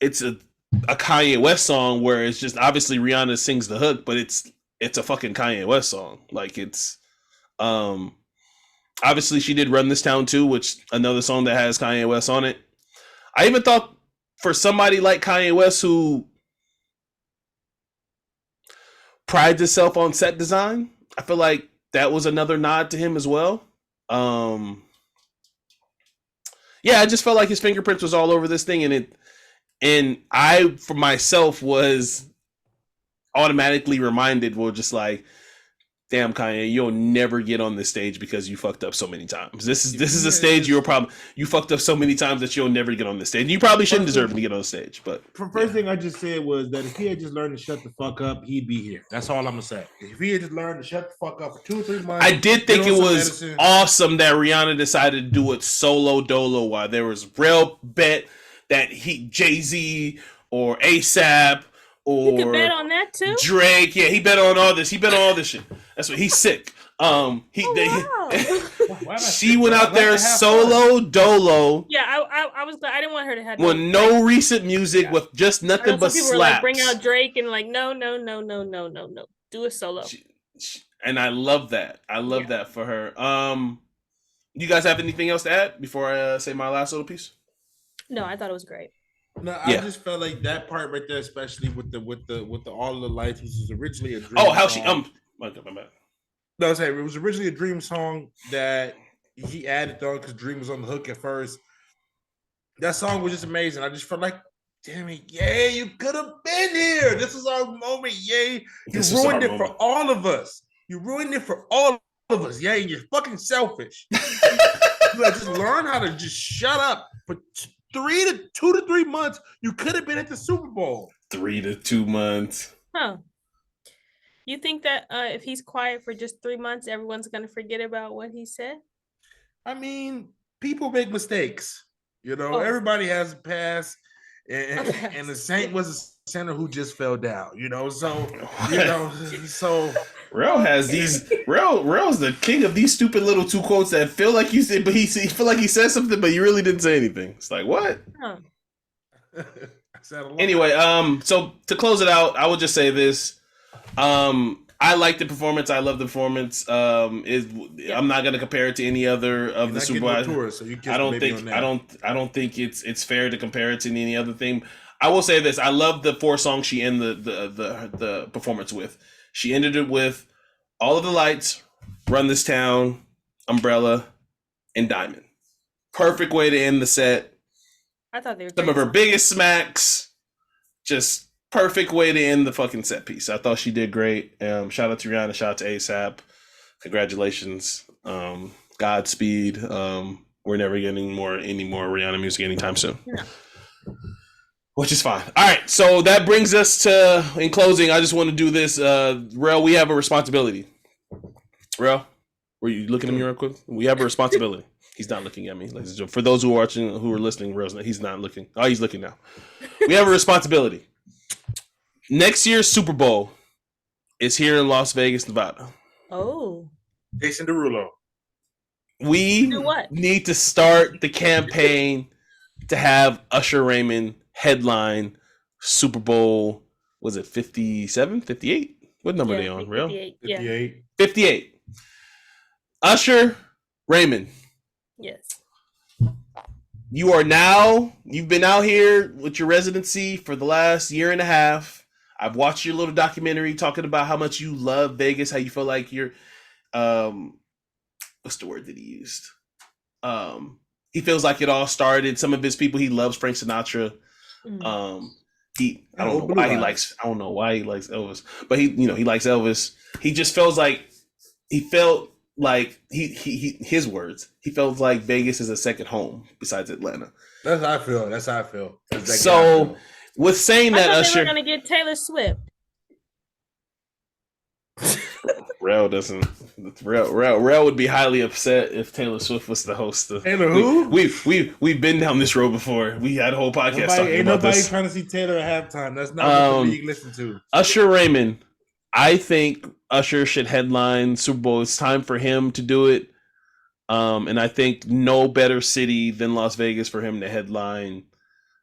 a Kanye West song where it's just obviously Rihanna sings the hook, but it's a fucking Kanye West song. Like it's, obviously she did Run This Town too, which another song that has Kanye West on it. I even thought for somebody like Kanye West who prides himself on set design, I feel like that was another nod to him as well. Yeah, I just felt like his fingerprints was all over this thing, and I for myself was automatically reminded, well, just like, damn, Kanye, you'll never get on this stage because you fucked up so many times. This is a stage you fucked up so many times that you'll never get on this stage. And you probably shouldn't deserve to get on the stage. But first thing I just said was that if he had just learned to shut the fuck up, he'd be here. That's all I'm gonna say. If he had just learned to shut the fuck up for 2 or 3 months, I did think it was awesome that Rihanna decided to do it solo dolo while there was real bet that Jay-Z or ASAP. Or you could bet on that too. Drake, yeah, he bet on all this. He bet on all this shit. That's what he's sick. She went out there solo dolo. Yeah, I was glad. I didn't want her to have with no recent music, with just nothing but slaps. Were like, bring out Drake and like, no, do a solo. And I love that. I love that for her. You guys have anything else to add before I say my last little piece? No, I thought it was great. No, I just felt like that part right there, especially with the all of the lights, which was originally a dream. Oh, how song. my bad. No, I was saying it was originally a dream song that he added on because Dream was on the hook at first. That song was just amazing. I just felt like, damn it, yay, you could have been here. This was our moment, yay. You ruined it for all of us. You ruined it for all of us, yay. You're fucking selfish. You just learn how to just shut up for 2 to 3 months. You could have been at the Super Bowl. 3 to 2 months. Huh. You think that if he's quiet for just 3 months, everyone's going to forget about what he said? I mean, people make mistakes. Everybody has a past. And the Saint was a center who just fell down, so Rell has these. Rell's the king of these stupid little two quotes that feel like you said, but he feel like he said something, but you really didn't say anything. It's like what? Huh. Anyway, so to close it out, I would just say this. I like the performance. I love the performance. I'm not gonna compare it to any other of the Super Bowl. So I don't think it's fair to compare it to any other thing. I will say this: I love the 4 songs she ended the performance with. She ended it with "All of the Lights," "Run This Town," "Umbrella," and "Diamond." Perfect way to end the set. I thought they were some of her biggest smacks. Just perfect way to end the fucking set piece. I thought she did great. Shout out to Rihanna. Shout out to ASAP. Congratulations. Godspeed. We're never getting any more Rihanna music anytime soon. No. Which is fine. All right. So that brings us to, in closing, I just want to do this. Rell, we have a responsibility. Rell, were you looking at me real quick? We have a responsibility. He's not looking at me. For those who are watching, who are listening, he's not looking. Oh, he's looking now. We have a responsibility. Next year's Super Bowl is here in Las Vegas, Nevada. Oh. Jason Derulo. We need to start the campaign to have Usher Raymond headline Super Bowl. Was it 57, 58? What number are they on, Rell? 58. 58. Usher Raymond. Yes. You've been out here with your residency for the last year and a half. I've watched your little documentary talking about how much you love Vegas, how you feel like you're, what's the word that he used? He feels like it all started. Some of his people, he loves Frank Sinatra. I don't know why he likes Elvis, but he likes Elvis. He just feels like his words. He felt like Vegas is a second home besides Atlanta. That's how I feel. So, with saying that, Usher, they were gonna get Taylor Swift. Rell would be highly upset if Taylor Swift was the host. Taylor who? We've been down this road before. We had a whole podcast talking about this. Nobody trying to see Taylor at halftime. That's not what the league listen to. Usher Raymond. I think Usher should headline Super Bowl. It's time for him to do it. And I think no better city than Las Vegas for him to headline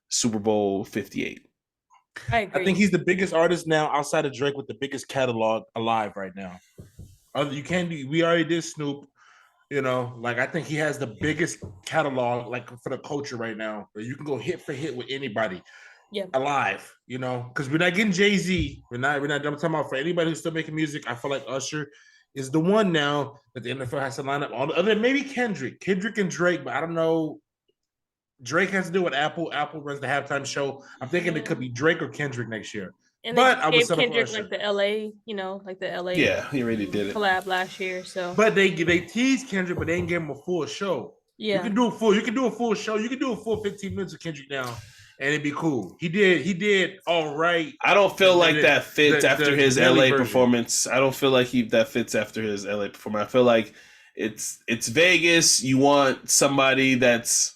Super Bowl 58. I agree. I think he's the biggest artist now outside of Drake with the biggest catalog alive right now. We already did Snoop, I think he has the biggest catalog for the culture right now. Where you can go hit for hit with anybody. Yeah. Alive, because we're not getting Jay-Z. We're not I'm talking about for anybody who's still making music. I feel like Usher is the one now that the NFL has to line up. Other than maybe Kendrick and Drake, but I don't know. Drake has to do with Apple. Apple runs the halftime show. I'm thinking it could be Drake or Kendrick next year. And but I gave Kendrick the LA, the LA. Yeah, he already did it. Collab last year. So, but they teased Kendrick, but they didn't give him a full show. Yeah, you can do a full show. You can do a full 15 minutes of Kendrick now, and it'd be cool. He did all right. I don't feel like that fits after his LA performance. I don't feel like that fits after his LA performance. I feel like it's Vegas. You want somebody that's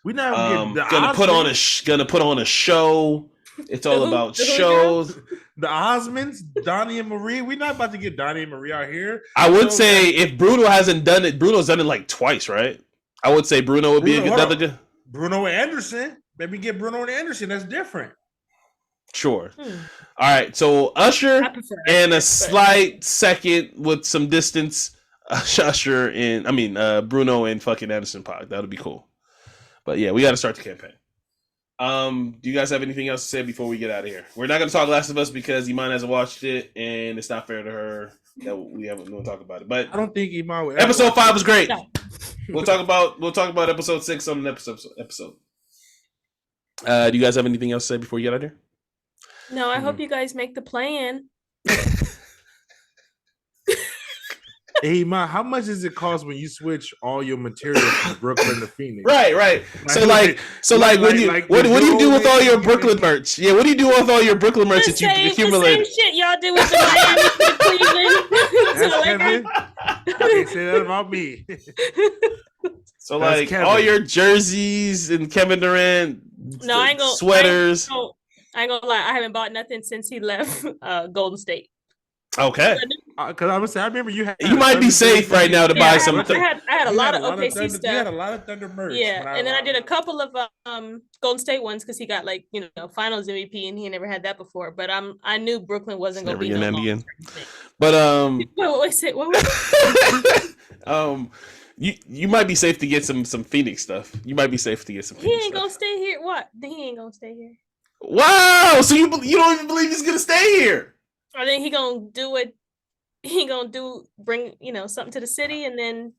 gonna put on a show. It's all about shows. The Osmonds, Donnie and Marie. We're not about to get Donnie and Marie out here. I would say if Bruno hasn't done it, Bruno's done it like twice, right? I would say Bruno would be another good. Bruno and Anderson. Maybe get Bruno and Anderson. That's different. Sure. All right. So Usher and a slight second with some distance. Bruno and fucking Anderson Paak. That would be cool. But yeah, we got to start the campaign. Do you guys have anything else to say before we get out of here? We're not going to talk Last of Us because Iman hasn't watched it, and it's not fair to her that we haven't going to talk about it. But I don't think Iman would. Episode 5 was great. No. We'll talk about episode 6 on the episode. Do you guys have anything else to say before you get out of here? No, I hope you guys make the plan. Hey, Iman, how much does it cost when you switch all your material from Brooklyn to Phoenix? Right. What do you do with all your Brooklyn merch? Yeah, what do you do with all your Brooklyn merch that you accumulated? The same shit y'all do with the Miami to Cleveland to the Lakers. I can't say that about me. So all your jerseys and Kevin Durant sweaters. I ain't gonna lie, I haven't bought nothing since he left Golden State. Okay. Because I was saying, I remember you had. You might be safe right now to buy some. I had a lot of OKC stuff. You had a lot of Thunder merch. Yeah, and then I did a couple of Golden State ones because he got like Finals MVP and he never had that before. But I knew Brooklyn wasn't going to be no again. But what? You might be safe to get some Phoenix stuff. You might be safe to get some. He ain't gonna stay here. What? He ain't gonna stay here. Wow! So you don't even believe he's gonna stay here? I think he gonna do it. He gonna bring something to the city, and then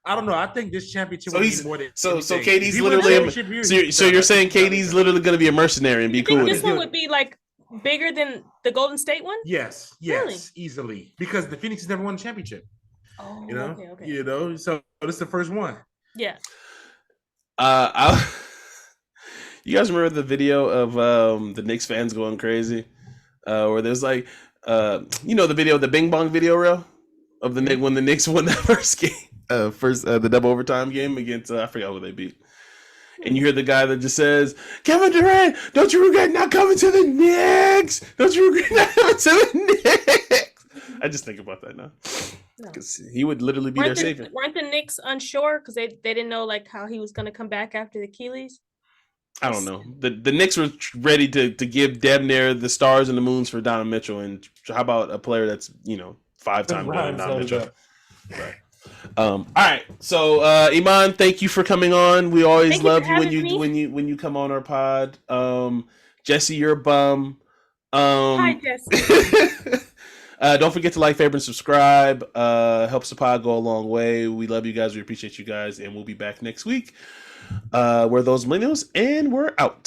I don't know. I think this championship. So he's more than so KD's literally. So you're saying KD's literally gonna be a mercenary and be cool with it. This one would be like bigger than the Golden State one. Yes, really? Easily, because the Phoenix has never won a championship. Oh, okay. So this is the first one. Yeah. You guys remember the video of the Knicks fans going crazy, where there's like, the video, the Bing Bong video, Rell, of the Knicks when the Knicks won that first game, the double overtime game against I forgot who they beat, and you hear the guy that just says, "Kevin Durant, don't you regret not coming to the Knicks? Don't you regret not coming to the Knicks?" I just think about that now. Because he would literally be their savior. Weren't the Knicks unsure because they didn't know like how he was going to come back after the Achilles? I don't know. The Knicks were ready to give damn near the stars and the moons for Donovan Mitchell, and how about a player that's 5-time Donovan Mitchell? Right. All right. So Iman, thank you for coming on. We always love you when you come on our pod. Jesse, you're a bum. Hi, Jesse. Don't forget to like, favorite, and subscribe. Helps the pod go a long way. We love you guys. We appreciate you guys. And we'll be back next week. We're those millennials, and we're out.